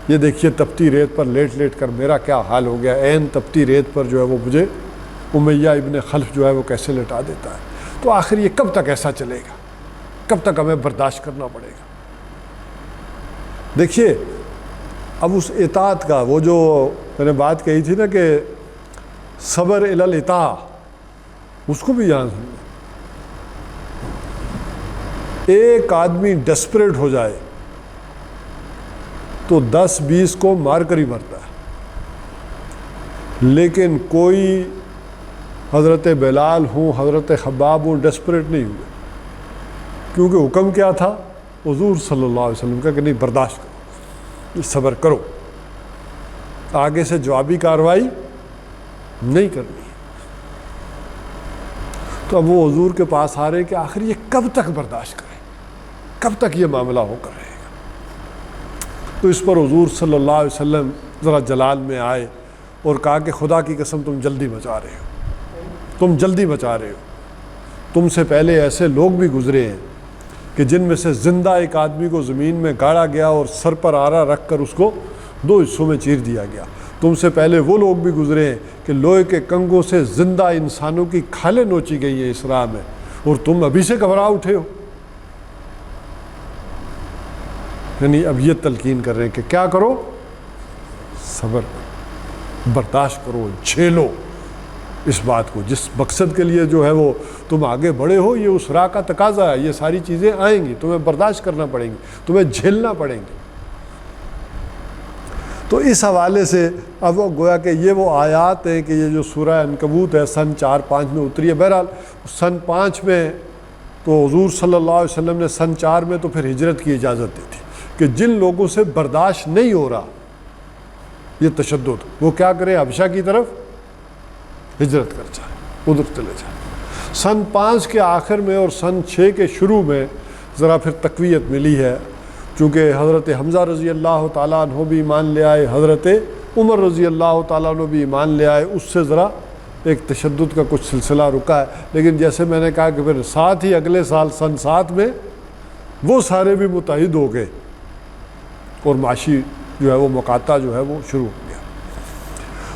یہ دیکھیے تپتی ریت پر لیٹ لیٹ کر میرا کیا حال ہو گیا، عین تپتی ریت پر جو ہے وہ مجھے امیہ ابن خلف جو ہے وہ کیسے لٹا دیتا ہے۔ تو آخر یہ کب تک ایسا چلے گا، کب تک ہمیں برداشت کرنا پڑے گا؟ دیکھیے اب اس اطاعت کا وہ جو میں نے بات کہی تھی نا کہ صبر الی الاطاعہ، اس کو بھی یہاں سمجھیں۔ ایک آدمی ڈسپریٹ ہو جائے تو 10-20 کو مار کر ہی مرتا ہے، لیکن کوئی حضرت بلال ہوں، حضرت خباب ہوں، ڈسپریٹ نہیں ہوئے، کیونکہ حکم کیا تھا حضور صلی اللہ علیہ وسلم کا کہ نہیں برداشت کرو، صبر کرو، آگے سے جوابی کارروائی نہیں کرنی۔ تو اب وہ حضور کے پاس آ رہے ہیں کہ آخر یہ کب تک برداشت کریں، کب تک یہ معاملہ ہو کر رہے گا۔ تو اس پر حضور صلی اللہ علیہ وسلم ذرا جلال میں آئے اور کہا کہ خدا کی قسم تم جلدی مچا رہے ہو، تم جلدی مچا رہے ہو، تم سے پہلے ایسے لوگ بھی گزرے ہیں کہ جن میں سے زندہ ایک آدمی کو زمین میں گاڑا گیا اور سر پر آرا رکھ کر اس کو 2 حصوں میں چیر دیا گیا، تم سے پہلے وہ لوگ بھی گزرے ہیں کہ لوہے کے کنگوں سے زندہ انسانوں کی کھالیں نوچی گئی ہیں اس راہ میں، اور تم ابھی سے گھبرا اٹھے ہو۔ یعنی اب یہ تلقین کر رہے ہیں کہ کیا کرو، صبر کرو، برداشت کرو، جھیلو اس بات کو، جس مقصد کے لیے جو ہے وہ تم آگے بڑھے ہو، یہ اس راہ کا تقاضا ہے، یہ ساری چیزیں آئیں گی، تمہیں برداشت کرنا پڑیں گی، تمہیں جھیلنا پڑیں گی۔ تو اس حوالے سے اب وہ گویا کہ یہ وہ آیات ہیں کہ یہ جو سورہ عنکبوت ہے سن 4-5 میں اتری ہے۔ بہرحال سن 5 میں تو حضور صلی اللہ علیہ وسلم نے سن 4 میں تو پھر ہجرت کی اجازت دی تھی کہ جن لوگوں سے برداشت نہیں ہو رہا یہ تشدد، وہ کیا کریں، حبشہ کی طرف ہجرت کر جائیں، ادھر چلے جائیں۔ سن 5 کے آخر میں اور سن 6 کے شروع میں ذرا پھر تقویت ملی ہے، چونکہ حضرت حمزہ رضی اللہ تعالیٰ عنہ بھی ایمان لے آئے، حضرت عمر رضی اللہ تعالیٰ عنہ بھی ایمان لے آئے، اس سے ذرا ایک تشدد کا کچھ سلسلہ رکا ہے۔ لیکن جیسے میں نے کہا کہ پھر ساتھ ہی اگلے سال سن 7 میں وہ سارے بھی متحد ہو گئے اور معاشی جو ہے وہ مقاطع جو ہے وہ شروع ہو گیا۔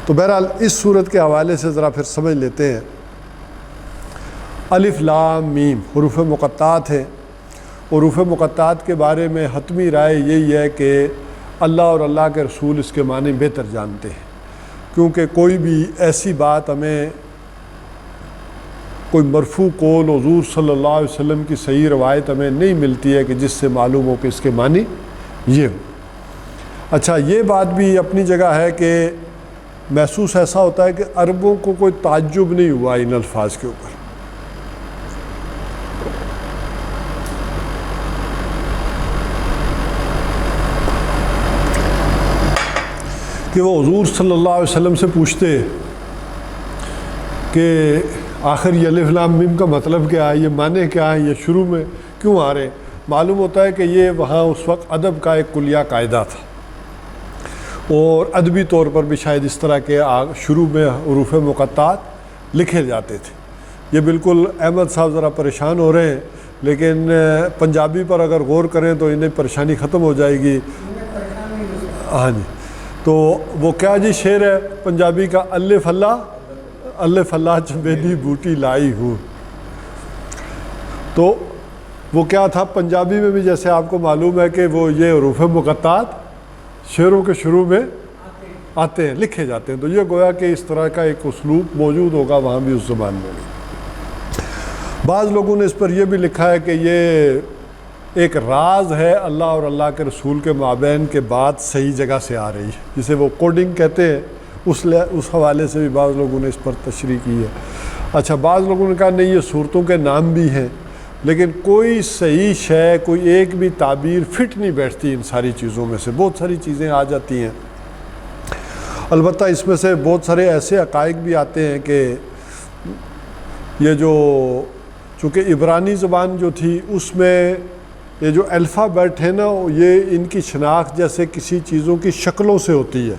تو بہرحال اس صورت کے حوالے سے ذرا پھر سمجھ لیتے ہیں۔ الف لام میم حروف مقطعات ہیں۔ حروف مقطعات کے بارے میں حتمی رائے یہی ہے کہ اللہ اور اللہ کے رسول اس کے معنی بہتر جانتے ہیں، کیونکہ کوئی بھی ایسی بات ہمیں کوئی مرفوع قول حضور صلی اللہ علیہ وسلم کی صحیح روایت ہمیں نہیں ملتی ہے کہ جس سے معلوم ہو کہ اس کے معنی یہ ہو۔ اچھا یہ بات بھی اپنی جگہ ہے کہ محسوس ایسا ہوتا ہے کہ عربوں کو کوئی تعجب نہیں ہوا ان الفاظ کے اوپر، کہ وہ حضور صلی اللہ علیہ وسلم سے پوچھتے کہ آخر یہ الف لام میم کا مطلب کیا ہے، یہ معنی کیا ہے، یہ شروع میں کیوں آ رہے ہیں۔ معلوم ہوتا ہے کہ یہ وہاں اس وقت ادب کا ایک کلیہ قاعدہ تھا، اور ادبی طور پر بھی شاید اس طرح کے شروع میں حروف مقطعات لکھے جاتے تھے۔ یہ بالکل احمد صاحب ذرا پریشان ہو رہے ہیں، لیکن پنجابی پر اگر غور کریں تو انہیں پریشانی ختم ہو جائے گی۔ ہاں جی، تو وہ کیا جی شعر ہے پنجابی کا، الف اللہ چمیلی بوٹی لائی ہوں۔ تو وہ کیا تھا پنجابی میں بھی جیسے آپ کو معلوم ہے کہ وہ یہ حروف مقطعات شعروں کے شروع میں آتے ہیں، لکھے جاتے ہیں، تو یہ گویا کہ اس طرح کا ایک اسلوب موجود ہوگا وہاں بھی اس زبان میں بھی۔ بعض لوگوں نے اس پر یہ بھی لکھا ہے کہ یہ ایک راز ہے اللہ اور اللہ کے رسول کے مابین کے بعد صحیح جگہ سے آ رہی ہے، جسے وہ کوڈنگ کہتے ہیں، اس حوالے سے بھی بعض لوگوں نے اس پر تشریح کی ہے۔ اچھا بعض لوگوں نے کہا نہیں یہ صورتوں کے نام بھی ہیں، لیکن کوئی صحیح شے، کوئی ایک بھی تعبیر فٹ نہیں بیٹھتی ان ساری چیزوں میں سے، بہت ساری چیزیں آ جاتی ہیں۔ البتہ اس میں سے بہت سارے ایسے حقائق بھی آتے ہیں کہ یہ جو چونکہ عبرانی زبان جو تھی اس میں یہ جو الفابیٹ ہے نا، یہ ان کی شناخت جیسے کسی چیزوں کی شکلوں سے ہوتی ہے،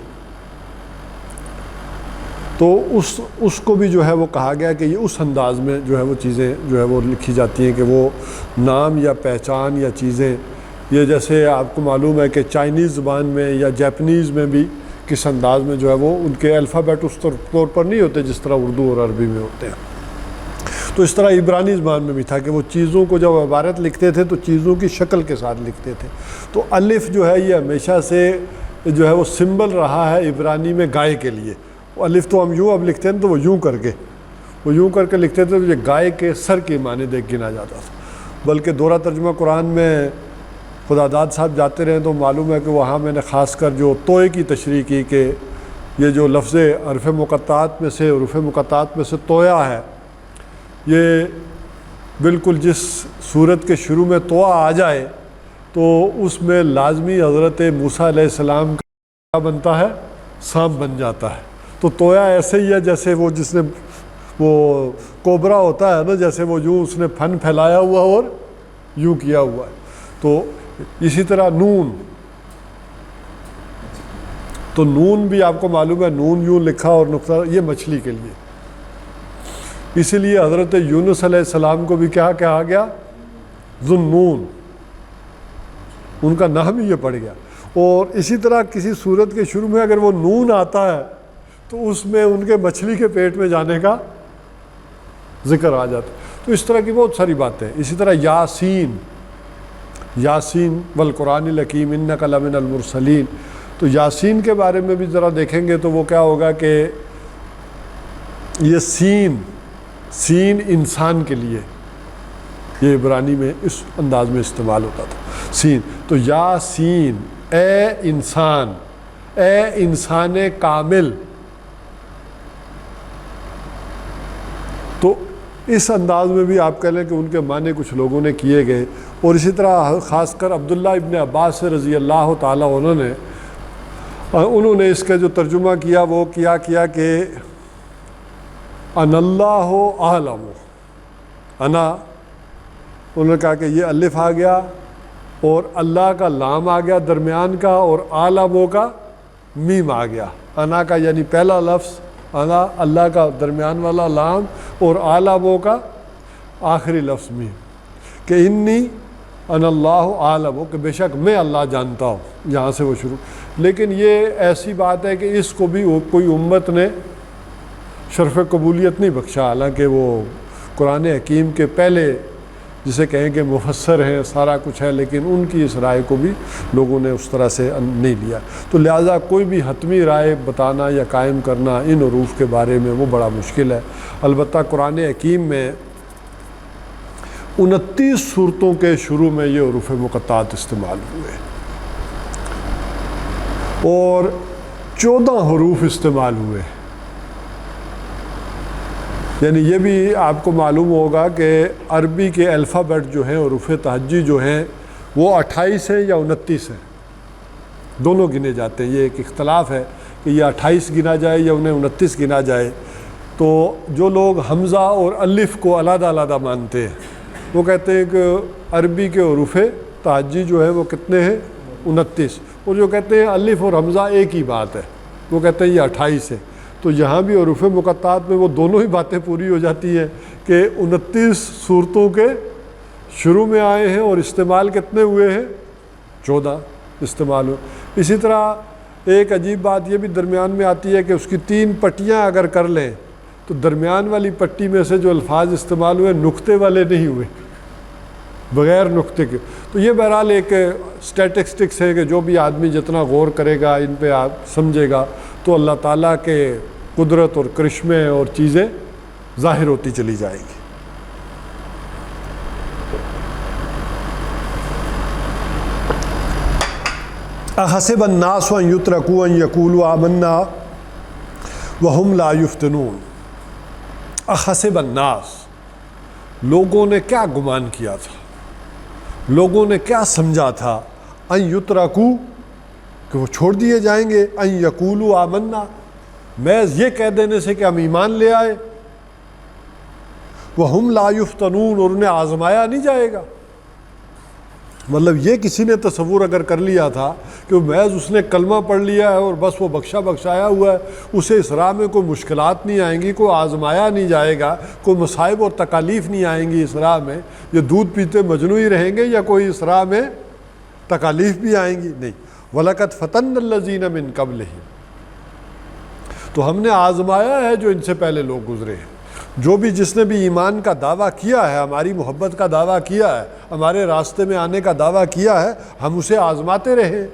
تو اس کو بھی جو ہے وہ کہا گیا کہ یہ اس انداز میں جو ہے وہ چیزیں جو ہے وہ لکھی جاتی ہیں کہ وہ نام یا پہچان یا چیزیں، یہ جیسے آپ کو معلوم ہے کہ چائنیز زبان میں یا جاپنیز میں بھی کس انداز میں جو ہے وہ ان کے الفابیٹ اس طور پر نہیں ہوتے جس طرح اردو اور عربی میں ہوتے ہیں۔ تو اس طرح عبرانی زبان میں بھی تھا کہ وہ چیزوں کو جب عبارت لکھتے تھے تو چیزوں کی شکل کے ساتھ لکھتے تھے۔ تو الف جو ہے یہ ہمیشہ سے جو ہے وہ سمبل رہا ہے عبرانی میں گائے کے لیے۔ الف تو ہم یوں اب لکھتے ہیں تو وہ یوں کر کے لکھتے تھے، تو یہ گائے کے سر کی مانند گنا جاتا تھا۔ بلکہ دورہ ترجمہ قرآن میں خدا داد صاحب جاتے رہے تو معلوم ہے کہ وہاں میں نے خاص کر جو توئے کی تشریح کی کہ یہ جو لفظ حروف مقطعات میں سے تویا ہے، یہ بالکل جس صورت کے شروع میں تویا آ جائے تو اس میں لازمی حضرت موسیٰ علیہ السلام کا کیا بنتا ہے؟ سانپ بن جاتا ہے۔ تو تویا ایسے ہی ہے جیسے وہ جس نے وہ کوبرا ہوتا ہے نا، جیسے وہ یوں اس نے پھن پھیلایا ہوا اور یوں کیا ہوا ہے۔ تو اسی طرح نون، تو نون بھی آپ کو معلوم ہے، نون یوں لکھا اور نقطہ، یہ مچھلی کے لیے، اسی لیے حضرت یونس علیہ السلام کو بھی کیا کہا گیا؟ ذُنُّون، ان کا نام ہی یہ پڑ گیا۔ اور اسی طرح کسی صورت کے شروع میں اگر وہ نون آتا ہے تو اس میں ان کے مچھلی کے پیٹ میں جانے کا ذکر آ جاتا ہے۔ تو اس طرح کی بہت ساری باتیں۔ اسی طرح یاسین، یاسین والقرآن الحکیم انک لمن المرسلین، تو یاسین کے بارے میں بھی ذرا دیکھیں گے تو وہ کیا ہوگا کہ یہ سین انسان کے لیے، یہ عبرانی میں اس انداز میں استعمال ہوتا تھا، سین۔ تو یاسین، اے انسان، اے انسان کامل۔ تو اس انداز میں بھی آپ کہہ لیں کہ ان کے معنی کچھ لوگوں نے کیے گئے۔ اور اسی طرح خاص کر عبداللہ ابن عباس رضی اللہ تعالیٰ انہوں نے اس کا جو ترجمہ کیا وہ کیا کہ ان اللہ اعلم، انا، انہوں نے کہا کہ یہ الف آ گیا اور اللہ کا لام آ گیا درمیان کا، اور عالموں کا میم آ گیا۔ انا کا یعنی پہلا لفظ انا، اللہ کا درمیان والا لام، اور عالموں کا آخری لفظ میم، کہ انی ان اللہ عالم، کہ بے شک میں اللہ جانتا ہوں، یہاں سے وہ شروع۔ لیکن یہ ایسی بات ہے کہ اس کو بھی کوئی امت نے شرف قبولیت نہیں بخشا، حالانکہ وہ قرآن حکیم کے پہلے جسے کہیں کہ مفسر ہیں، سارا کچھ ہے، لیکن ان کی اس رائے کو بھی لوگوں نے اس طرح سے نہیں لیا۔ تو لہٰذا کوئی بھی حتمی رائے بتانا یا قائم کرنا ان حروف کے بارے میں وہ بڑا مشکل ہے۔ البتہ قرآن حکیم میں 29 صورتوں کے شروع میں یہ حروف مقطعات استعمال ہوئے اور 14 حروف استعمال ہوئے۔ یعنی یہ بھی آپ کو معلوم ہوگا کہ عربی کے الفابیٹ جو ہیں، حروف تہجی جو ہیں، وہ 28 ہیں یا 29 ہیں، دونوں گنے جاتے ہیں۔ یہ ایک اختلاف ہے کہ یہ 28 گنا جائے یا انہیں 29 گنا جائے۔ تو جو لوگ حمزہ اور الف کو علیحدہ علیحدہ مانتے ہیں وہ کہتے ہیں کہ عربی کے حروف تہجی جو ہے وہ کتنے ہیں؟ 29۔ اور جو کہتے ہیں الف اور حمزہ ایک ہی بات ہے وہ کہتے ہیں یہ 28 ہے۔ تو یہاں بھی حروف مقطعات میں وہ دونوں ہی باتیں پوری ہو جاتی ہیں کہ 29 صورتوں کے شروع میں آئے ہیں اور استعمال کتنے ہوئے ہیں؟ 14 استعمال ہوئے۔ اسی طرح ایک عجیب بات یہ بھی درمیان میں آتی ہے کہ اس کی 3 پٹیاں اگر کر لیں تو درمیان والی پٹی میں سے جو الفاظ استعمال ہوئے نقطے والے نہیں ہوئے، بغیر نقطے کے۔ تو یہ بہرحال ایک اسٹیٹسٹکس ہے کہ جو بھی آدمی جتنا غور کرے گا ان پہ آپ سمجھے گا تو اللہ تعالیٰ کے قدرت اور کرشمے اور چیزیں ظاہر ہوتی چلی جائیں گی۔ احسب الناس ان یترکوا ان یقولوا آمنا وہم لا یفتنون۔ احسب الناس، لوگوں نے کیا گمان کیا تھا، لوگوں نے کیا سمجھا تھا، ان یترکوا، کہ وہ چھوڑ دیے جائیں گے، ان یقولوا آمنا، محض یہ کہہ دینے سے کہ ہم ایمان لے آئے، وہم لا یفتنون، اور انہیں آزمایا نہیں جائے گا۔ مطلب یہ کسی نے تصور اگر کر لیا تھا کہ محض اس نے کلمہ پڑھ لیا ہے اور بس وہ بخشایا ہوا ہے، اسے اس راہ میں کوئی مشکلات نہیں آئیں گی، کوئی آزمایا نہیں جائے گا، کوئی مصائب اور تکالیف نہیں آئیں گی اس راہ میں، یہ دودھ پیتے مجنوں ہی رہیں گے یا کوئی اس راہ میں تکالیف بھی آئیں گی؟ نہیں۔ وَلَقَدْ فَتَنَّا الَّذِينَ مِن قَبْلِهِمْ، تو ہم نے آزمایا ہے جو ان سے پہلے لوگ گزرے ہیں۔ جو بھی جس نے بھی ایمان کا دعویٰ کیا ہے، ہماری محبت کا دعویٰ کیا ہے، ہمارے راستے میں آنے کا دعویٰ کیا ہے، ہم اسے آزماتے رہے۔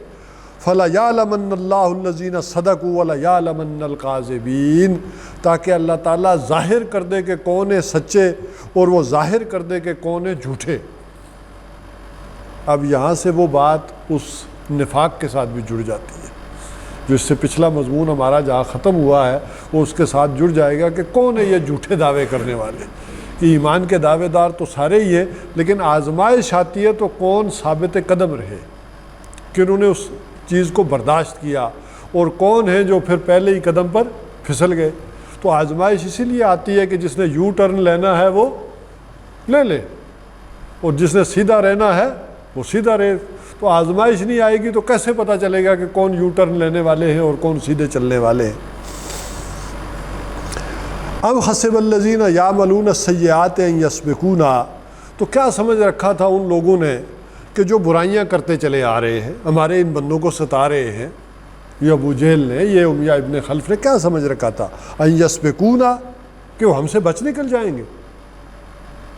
فَلَيَعْلَمَنَّ اللَّهُ الَّذِينَ صَدَقُوا وَلَيَعْلَمَنَّ الْكَاذِبِينَ، تاکہ اللہ تعالیٰ ظاہر کر دے کہ کون ہے سچے اور وہ ظاہر کر دے کہ کون ہے جھوٹے۔ اب یہاں سے وہ بات اس نفاق کے ساتھ بھی جڑ جاتی ہے جو اس سے پچھلا مضمون ہمارا جہاں ختم ہوا ہے وہ اس کے ساتھ جڑ جائے گا کہ کون ہے یہ جھوٹے دعوے کرنے والے، کہ ایمان کے دعوے دار تو سارے ہی ہیں، لیکن آزمائش آتی ہے تو کون ثابت قدم رہے کہ انہوں نے اس چیز کو برداشت کیا، اور کون ہے جو پھر پہلے ہی قدم پر پھسل گئے۔ تو آزمائش اسی لیے آتی ہے کہ جس نے یو ٹرن لینا ہے وہ لے لے، اور جس نے سیدھا رہنا ہے وہ سیدھا رہے۔ تو آزمائش نہیں آئے گی تو کیسے پتہ چلے گا کہ کون یو ٹرن لینے والے ہیں اور کون سیدھے چلنے والے ہیں؟ ام حسب الذین یعملون السیئات ان یسبقونا، تو کیا سمجھ رکھا تھا ان لوگوں نے کہ جو برائیاں کرتے چلے آ رہے ہیں، ہمارے ان بندوں کو ستا رہے ہیں، یہ ابو جہل نے، یہ امیہ ابن خلف نے کیا سمجھ رکھا تھا؟ ان یسبقونا، کہ وہ ہم سے بچ نکل جائیں گے،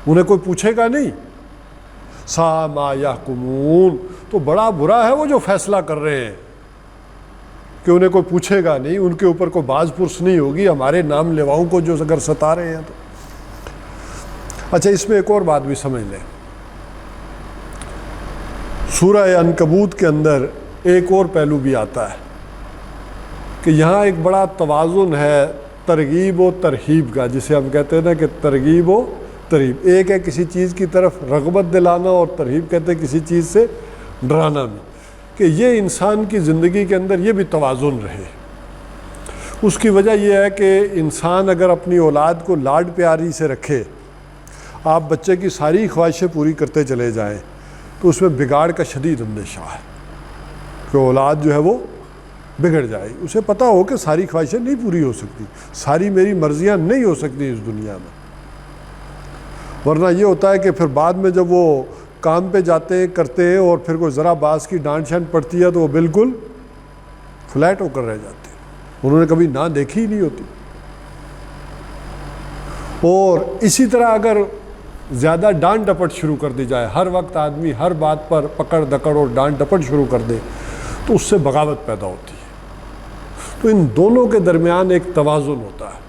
انہیں کوئی پوچھے گا نہیں۔ سا ما یحکمون، تو بڑا برا ہے وہ جو فیصلہ کر رہے ہیں کہ انہیں کوئی پوچھے گا نہیں، ان کے اوپر کوئی باز پرس نہیں ہوگی ہمارے نام لیواؤں کو جو اگر ستا رہے ہیں تو۔ اچھا، اس میں ایک اور بات بھی سمجھ لیں، سورہ عنکبوت کے اندر ایک اور پہلو بھی آتا ہے کہ یہاں ایک بڑا توازن ہے ترغیب و ترہیب کا، جسے ہم کہتے ہیں نا کہ ترغیب و ترہیب، ایک ہے کسی چیز کی طرف رغبت دلانا، اور ترہیب کہتے ہیں کسی چیز سے ڈرانا بھی، کہ یہ انسان کی زندگی کے اندر یہ بھی توازن رہے۔ اس کی وجہ یہ ہے کہ انسان اگر اپنی اولاد کو لاڈ پیاری سے رکھے، آپ بچے کی ساری خواہشیں پوری کرتے چلے جائیں، تو اس میں بگاڑ کا شدید اندیشہ ہے کہ اولاد جو ہے وہ بگڑ جائے گی۔ اسے پتہ ہو کہ ساری خواہشیں نہیں پوری ہو سکتی، ساری میری مرضیاں نہیں ہو سکتی اس دنیا میں، ورنہ یہ ہوتا ہے کہ پھر بعد میں جب وہ کام پہ جاتے ہیں کرتے ہیں اور پھر کوئی ذرا باز کی ڈانٹ شانٹ پڑتی ہے تو وہ بالکل فلیٹ ہو کر رہ جاتے ہیں، انہوں نے کبھی نہ دیکھی ہی نہیں ہوتی۔ اور اسی طرح اگر زیادہ ڈانٹ ڈپٹ شروع کر دی جائے، ہر وقت آدمی ہر بات پر پکڑ دکڑ اور ڈانٹ ڈپٹ شروع کر دے، تو اس سے بغاوت پیدا ہوتی ہے۔ تو ان دونوں کے درمیان ایک توازن ہوتا ہے۔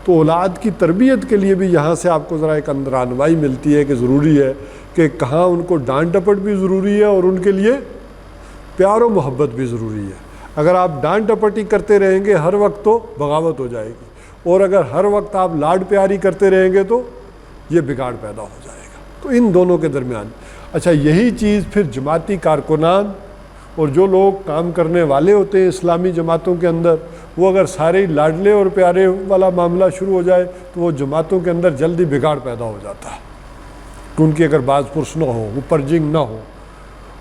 تو اولاد کی تربیت کے لیے بھی یہاں سے آپ کو ذرا ایک رہنمائی ملتی ہے کہ ضروری ہے کہ کہاں ان کو ڈانٹ ڈپٹ بھی ضروری ہے اور ان کے لیے پیار و محبت بھی ضروری ہے۔ اگر آپ ڈانٹ ڈپٹی کرتے رہیں گے ہر وقت تو بغاوت ہو جائے گی، اور اگر ہر وقت آپ لاڈ پیاری کرتے رہیں گے تو یہ بگاڑ پیدا ہو جائے گا۔ تو ان دونوں کے درمیان، اچھا یہی چیز پھر جماعتی کارکنان اور جو لوگ کام کرنے والے ہوتے ہیں اسلامی جماعتوں کے اندر، وہ اگر سارے لاڈلے اور پیارے والا معاملہ شروع ہو جائے تو وہ جماعتوں کے اندر جلدی بگاڑ پیدا ہو جاتا ہے، کہ ان کی اگر باز پرس نہ ہو، اوپر جنگ نہ ہو،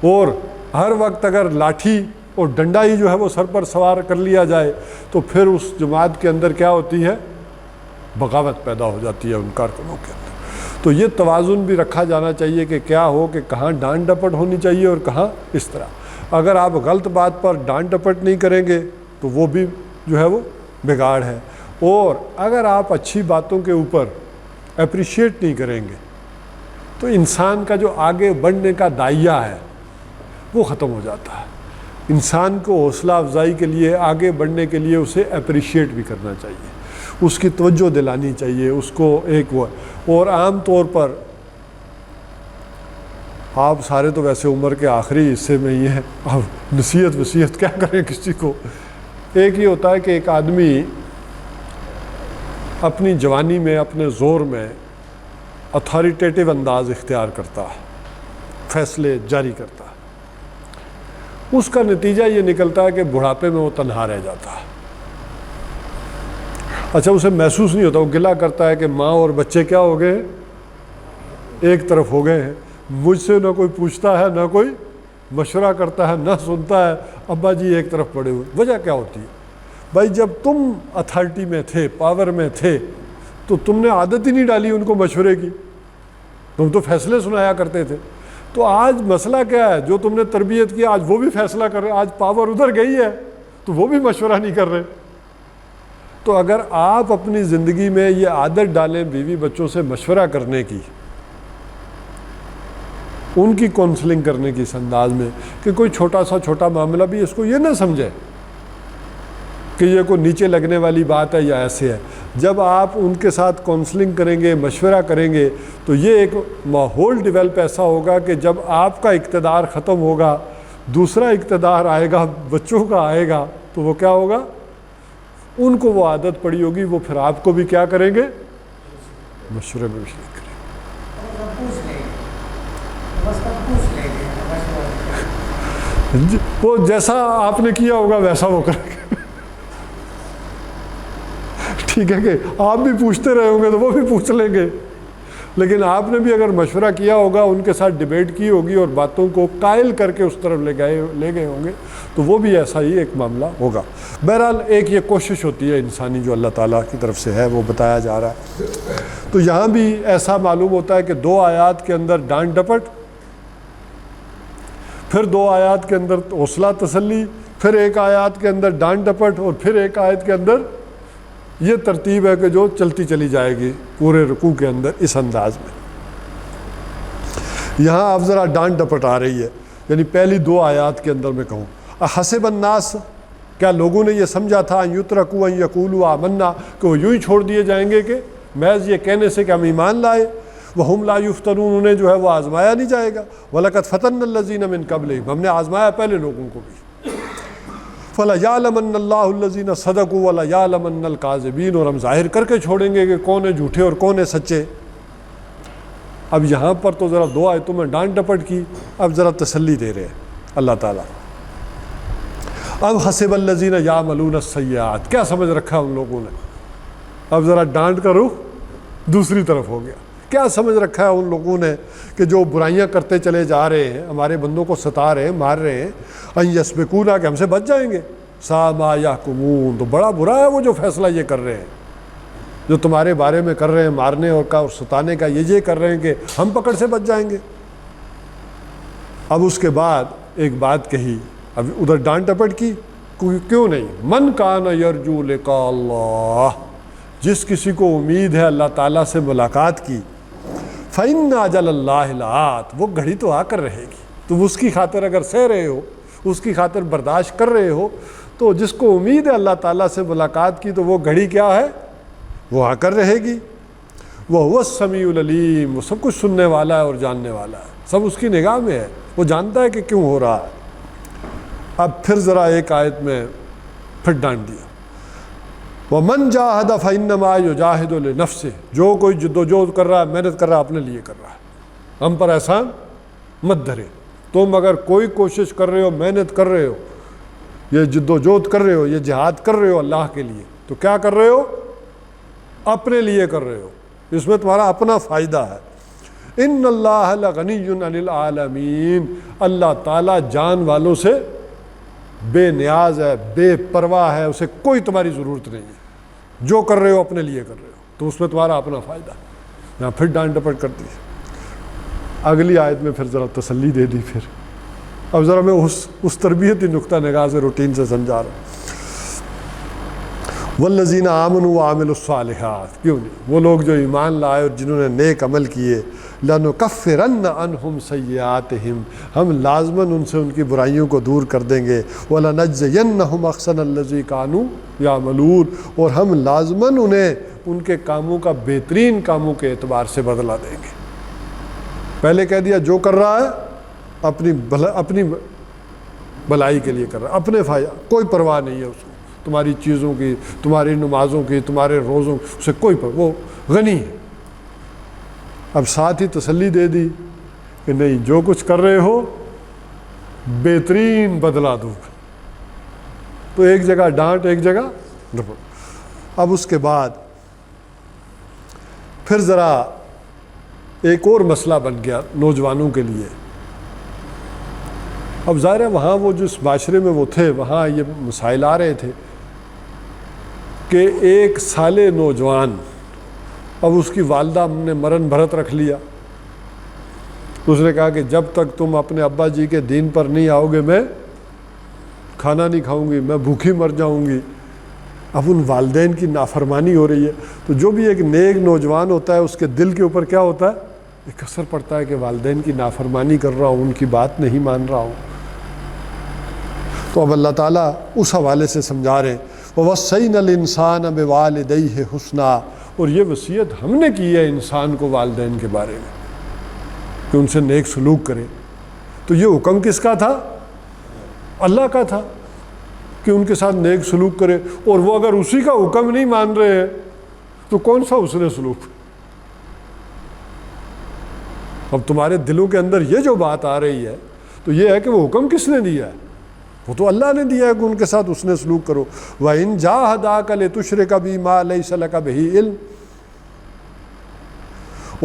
اور ہر وقت اگر لاٹھی اور ڈنڈا ہی جو ہے وہ سر پر سوار کر لیا جائے تو پھر اس جماعت کے اندر کیا ہوتی ہے؟ بغاوت پیدا ہو جاتی ہے ان کارکنوں کے اندر۔ تو یہ توازن بھی رکھا جانا چاہیے کہ کیا ہو کہ کہاں ڈانٹ ڈپٹ ہونی چاہیے اور کہاں اس طرح۔ اگر آپ غلط بات پر ڈانٹ ڈپٹ نہیں کریں گے تو وہ بھی جو ہے وہ بگاڑ ہے، اور اگر آپ اچھی باتوں کے اوپر اپریشیٹ نہیں کریں گے تو انسان کا جو آگے بڑھنے کا دائیا ہے وہ ختم ہو جاتا ہے۔ انسان کو حوصلہ افزائی کے لیے، آگے بڑھنے کے لیے اسے اپریشیٹ بھی کرنا چاہیے، اس کی توجہ دلانی چاہیے اس کو ایک وہ۔ اور عام طور پر آپ سارے تو ویسے عمر کے آخری حصے میں ہی ہیں، اب نصیحت وصیت کیا کریں کسی کو۔ ایک یہ ہوتا ہے کہ ایک آدمی اپنی جوانی میں اپنے زور میں اتھارٹیٹیو انداز اختیار کرتا ہے، فیصلے جاری کرتا ہے، اس کا نتیجہ یہ نکلتا ہے کہ بڑھاپے میں وہ تنہا رہ جاتا ہے۔ اچھا، اسے محسوس نہیں ہوتا، وہ گلہ کرتا ہے کہ ماں اور بچے کیا ہو گئے، ایک طرف ہو گئے ہیں، مجھ سے نہ کوئی پوچھتا ہے، نہ کوئی مشورہ کرتا ہے، نہ سنتا ہے، ابا جی ایک طرف پڑے ہوئے۔ وجہ کیا ہوتی ہے؟ بھائی جب تم اتھارٹی میں تھے، پاور میں تھے، تو تم نے عادت ہی نہیں ڈالی ان کو مشورے کی، تم تو فیصلے سنایا کرتے تھے۔ تو آج مسئلہ کیا ہے؟ جو تم نے تربیت کی آج وہ بھی فیصلہ کر رہے، آج پاور ادھر گئی ہے تو وہ بھی مشورہ نہیں کر رہے۔ تو اگر آپ اپنی زندگی میں یہ عادت ڈالیں بیوی بچوں سے مشورہ کرنے کی، ان کی کونسلنگ کرنے کی اس انداز میں کہ کوئی چھوٹا معاملہ بھی اس کو یہ نہ سمجھے کہ یہ کوئی نیچے لگنے والی بات ہے یا ایسے ہے۔ جب آپ ان کے ساتھ کونسلنگ کریں گے، مشورہ کریں گے، تو یہ ایک ماحول ڈیولپ ایسا ہوگا کہ جب آپ کا اقتدار ختم ہوگا، دوسرا اقتدار آئے گا، بچوں کا آئے گا، تو وہ کیا ہوگا، ان کو وہ عادت پڑی ہوگی، وہ پھر آپ کو بھی کیا کریں گے، مشورے میں بھی شریک کریں گے۔ وہ جیسا آپ نے کیا ہوگا ویسا وہ کریں گے۔ ٹھیک ہے کہ آپ بھی پوچھتے رہے ہوں گے تو وہ بھی پوچھ لیں گے، لیکن آپ نے بھی اگر مشورہ کیا ہوگا، ان کے ساتھ ڈیبیٹ کی ہوگی اور باتوں کو قائل کر کے اس طرف لے گئے ہوں گے، تو وہ بھی ایسا ہی ایک معاملہ ہوگا۔ بہرحال ایک یہ کوشش ہوتی ہے انسانی جو اللہ تعالیٰ کی طرف سے ہے، وہ بتایا جا رہا ہے۔ تو یہاں بھی ایسا معلوم ہوتا ہے کہ 2 آیات کے اندر ڈانٹ ڈپٹ، پھر 2 آیات کے اندر حوصلہ تسلی، پھر 1 آیات کے اندر ڈانٹ ڈپٹ، اور پھر 1 آیت کے اندر یہ ترتیب ہے کہ جو چلتی چلی جائے گی پورے رکوع کے اندر اس انداز میں۔ یہاں اب ذرا ڈانٹ ڈپٹ آ رہی ہے، یعنی پہلی 2 آیات کے اندر میں کہوں، احسب الناس، کیا لوگوں نے یہ سمجھا تھا، ان یترکوا ان یقولوا آمنا، کہ وہ یوں ہی چھوڑ دیے جائیں گے کہ محض یہ کہنے سے کہ ہم ایمان لائے، وہم لا یفتنون، انہیں جو ہے وہ آزمایا نہیں جائے گا، وَلَقَدْ فَتَنَّا الَّذِينَ مِن قَبْلِهِمْ، ہم نے آزمایا پہلے لوگوں کو بھی، فَلَيَعْلَمَنَّ اللَّهُ الَّذِينَ صَدَقُوا وَلَيَعْلَمَنَّ الْكَاذِبِينَ، اور ہم ظاہر کر کے چھوڑیں گے کہ کون ہے جھوٹے اور کون ہے سچے۔ اب یہاں پر تو ذرا 2 آیتوں میں ڈانٹ ڈپٹ کی، اب ذرا تسلی دے رہے ہیں اللہ تعالیٰ۔ اب حسب الذین یعملون السیئات، کیا سمجھ رکھا ان لوگوں نے، اب ذرا ڈانٹ کا رخ دوسری طرف ہو گیا، کیا سمجھ رکھا ہے ان لوگوں نے کہ جو برائیاں کرتے چلے جا رہے ہیں، ہمارے بندوں کو ستا رہے ہیں، مار رہے ہیں، ان یسبقونا، کہ ہم سے بچ جائیں گے، ساء ما یحکمون، تو بڑا برا ہے وہ جو فیصلہ یہ کر رہے ہیں، جو تمہارے بارے میں کر رہے ہیں، مارنے اور ستانے کا، یہ کر رہے ہیں کہ ہم پکڑ سے بچ جائیں گے۔ اب اس کے بعد ایک بات کہی، اب ادھر ڈانٹ ٹپٹ کی، کیوں نہیں، من کان یرجو لقاء اللہ، جس کسی کو امید ہے اللہ تعالیٰ سے ملاقات کی، فإن أجل اللہ لآت، وہ گھڑی تو آ کر رہے گی، تم اس کی خاطر اگر سہ رہے ہو، اس کی خاطر برداشت کر رہے ہو، تو جس کو امید ہے اللہ تعالیٰ سے ملاقات کی، تو وہ گھڑی کیا ہے، وہ آ کر رہے گی۔ وَهُوَ السَّمِيعُ الْعَلِيمُ، وہ سب کچھ سننے والا ہے اور جاننے والا ہے، سب اس کی نگاہ میں ہے، وہ جانتا ہے کہ کیوں ہو رہا ہے۔ اب پھر ذرا ایک آیت میں پھر ڈانٹ دیا، وَمَنْ جَاهَدَ فَإِنَّمَا يُجَاهِدُ لِنَفْسِهِ، جو کوئی جدوجہد کر رہا ہے، محنت کر رہا ہے، اپنے لیے کر رہا ہے، ہم پر احسان مت دھرے۔ تم اگر کوئی کوشش کر رہے ہو، محنت کر رہے ہو، یہ جدوجہد کر رہے ہو، یہ جہاد کر رہے ہو اللہ کے لیے، تو کیا کر رہے ہو، اپنے لیے کر رہے ہو، اس میں تمہارا اپنا فائدہ ہے۔ ان اللہ لغنی عن العالمین، اللہ تعالیٰ جان والوں سے بے نیاز ہے، بے پرواہ ہے، اسے کوئی تمہاری ضرورت نہیں ہے، جو کر رہے ہو اپنے لیے کر رہے ہو، تو اس میں تمہارا اپنا فائدہ ہے۔ یہاں پھر ڈانٹ ڈپٹ کر دی، اگلی آیت میں پھر ذرا تسلی دے دی۔ پھر اب ذرا میں اس تربیتی نقطہ نگاہ سے، روٹین سے سمجھا رہا ہوں۔ والذین آمنوا وعملوا الصالحات، کیوں نہیں، وہ لوگ جو ایمان لائے اور جنہوں نے نیک عمل کیے، لنکفرن عنہم سیئاتہم، ہم لازماً ان سے ان کی برائیوں کو دور کر دیں گے، ولنجزینہم احسن الذی کانوا یعملون، اور ہم لازماً انہیں ان کے کاموں کا بہترین کاموں کے اعتبار سے بدلہ دیں گے۔ پہلے کہہ دیا جو کر رہا ہے اپنی بھلائی کے لیے کر رہا ہے، اپنے فائدہ، کوئی پرواہ نہیں ہے اس کو، تمہاری چیزوں کی، تمہاری نمازوں کی، تمہارے روزوں کی، اسے کوئی پرواہ، وہ غنی ہے۔ اب ساتھ ہی تسلی دے دی کہ نہیں، جو کچھ کر رہے ہو بہترین بدلہ دوں گا۔ تو ایک جگہ ڈانٹ، ایک جگہ ڈپٹ۔ اب اس کے بعد پھر ذرا ایک اور مسئلہ بن گیا نوجوانوں کے لیے۔ اب ظاہر ہے وہاں وہ جس معاشرے میں وہ تھے، وہاں یہ مسائل آ رہے تھے کہ ایک سالے نوجوان، اب اس کی والدہ نے مرن بھرت رکھ لیا، اس نے کہا کہ جب تک تم اپنے ابا جی کے دین پر نہیں آؤ گے، میں کھانا نہیں کھاؤں گی، میں بھوکھی مر جاؤں گی۔ اب ان والدین کی نافرمانی ہو رہی ہے، تو جو بھی ایک نیک نوجوان ہوتا ہے، اس کے دل کے اوپر کیا ہوتا ہے، ایک اثر پڑتا ہے کہ والدین کی نافرمانی کر رہا ہوں، ان کی بات نہیں مان رہا ہوں۔ تو اب اللہ تعالیٰ اس حوالے سے سمجھا رہے ہیں، وَوَصَّيْنَا الْإِنسَانَ بِوَالِدَيْهِ حُسْنًا، اور یہ وصیت ہم نے کی ہے انسان کو والدین کے بارے میں کہ ان سے نیک سلوک کرے۔ تو یہ حکم کس کا تھا، اللہ کا تھا۔ کہ ان کے ساتھ نیک سلوک کرے، اور وہ اگر اسی کا حکم نہیں مان رہے ہیں تو کون سا حسن سلوک؟ اب تمہارے دلوں کے اندر یہ جو بات آ رہی ہے تو یہ ہے کہ وہ حکم کس نے دیا ہے؟ وہ تو اللہ نے دیا ہے کہ ان کے ساتھ حسن سلوک کرو۔ وَإِن جَاهَدَاكَ لِتُشْرِكَ بِي مَا لَيْسَ لَكَ بِهِ علم،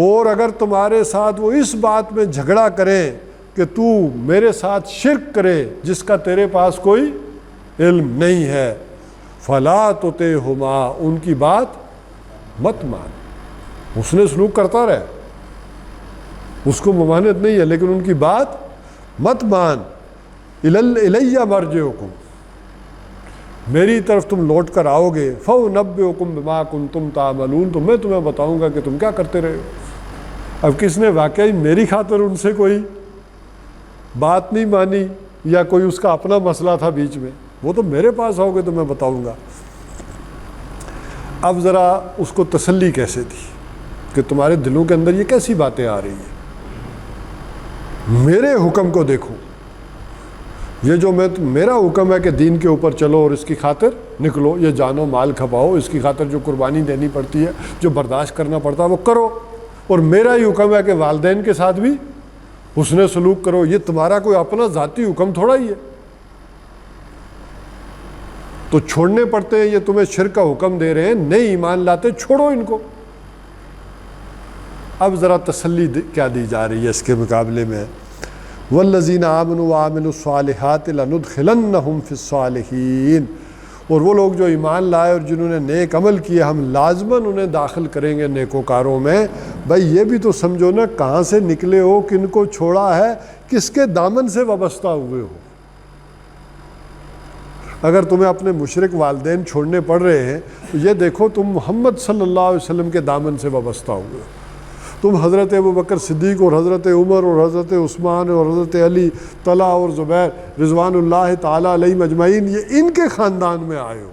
اور اگر تمہارے ساتھ وہ اس بات میں جھگڑا کریں کہ تو میرے ساتھ شرک کرے جس کا تیرے پاس کوئی علم نہیں ہے، فَلَا تُطِعْهُمَا، ان کی بات مت مان، حسن سلوک کرتا رہے، اس کو ممانعت نہیں ہے، لیکن ان کی بات مت مان۔ اِلَيَّ مَرْجِعُكُمْ، میری طرف تم لوٹ کر آؤ گے، فَأُنَبِّئُكُم بِمَا كُنتُمْ تَعْمَلُونَ، تو میں تمہیں بتاؤں گا کہ تم کیا کرتے رہے ہو۔ اب کس نے واقعی میری خاطر ان سے کوئی بات نہیں مانی یا کوئی اس کا اپنا مسئلہ تھا بیچ میں، وہ تو میرے پاس آؤ گے تو میں بتاؤں گا۔ اب ذرا اس کو تسلی کیسے دی کہ تمہارے دلوں کے اندر یہ کیسی باتیں آ رہی ہیں، میرے حکم کو دیکھو، یہ جو میرا حکم ہے کہ دین کے اوپر چلو اور اس کی خاطر نکلو، یہ جان و مال کھپاؤ، اس کی خاطر جو قربانی دینی پڑتی ہے، جو برداشت کرنا پڑتا ہے وہ کرو، اور میرا ہی حکم ہے کہ والدین کے ساتھ بھی حسن سلوک کرو، یہ تمہارا کوئی اپنا ذاتی حکم تھوڑا ہی ہے، تو چھوڑنے پڑتے ہیں۔ یہ تمہیں شرک کا حکم دے رہے ہیں، نہیں ایمان لاتے، چھوڑو ان کو۔ اب ذرا تسلی کیا دی جا رہی ہے اس کے مقابلے میں، والذین آمنوا وعملوا الصالحات لندخلنہم فی الصالحین، اور وہ لوگ جو ایمان لائے اور جنہوں نے نیک عمل کیے ہم لازماً انہیں داخل کریں گے نیکوکاروں میں۔ بھائی یہ بھی تو سمجھو نا، کہاں سے نکلے ہو، کن کو چھوڑا ہے، کس کے دامن سے وابستہ ہوئے ہو۔ اگر تمہیں اپنے مشرک والدین چھوڑنے پڑ رہے ہیں تو یہ دیکھو تم محمد صلی اللہ علیہ وسلم کے دامن سے وابستہ ہوئے ہو، تم حضرت ابوبکر صدیق اور حضرت عمر اور حضرت عثمان اور حضرت علی، طلحہ اور زبیر رضوان اللہ تعالیٰ علیہم اجمعین، یہ ان کے خاندان میں آئے ہو۔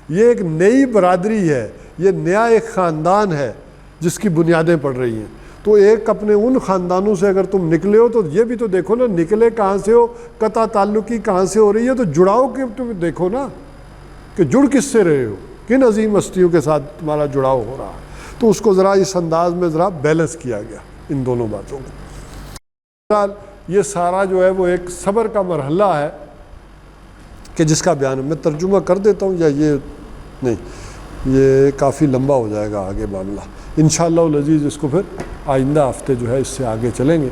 یہ ایک نئی برادری ہے، یہ نیا ایک خاندان ہے جس کی بنیادیں پڑ رہی ہیں۔ تو ایک اپنے ان خاندانوں سے اگر تم نکلے ہو تو یہ بھی تو دیکھو نا، نکلے کہاں سے ہو، قطع تعلقی کہاں سے ہو رہی ہے، تو جڑاؤ کے تم دیکھو نا کہ جڑ کس سے رہے ہو، کن عظیم ہستیوں کے ساتھ تمہارا جڑاؤ ہو رہا ہے۔ تو اس کو ذرا اس انداز میں ذرا بیلنس کیا گیا ان دونوں باتوں کو۔ یہ سارا جو ہے وہ ایک صبر کا مرحلہ ہے کہ جس کا بیان میں ترجمہ کر دیتا ہوں، یا یہ نہیں، یہ کافی لمبا ہو جائے گا آگے معاملہ۔ انشاءاللہ العزیز اس کو پھر آئندہ ہفتے جو ہے اس سے آگے چلیں گے۔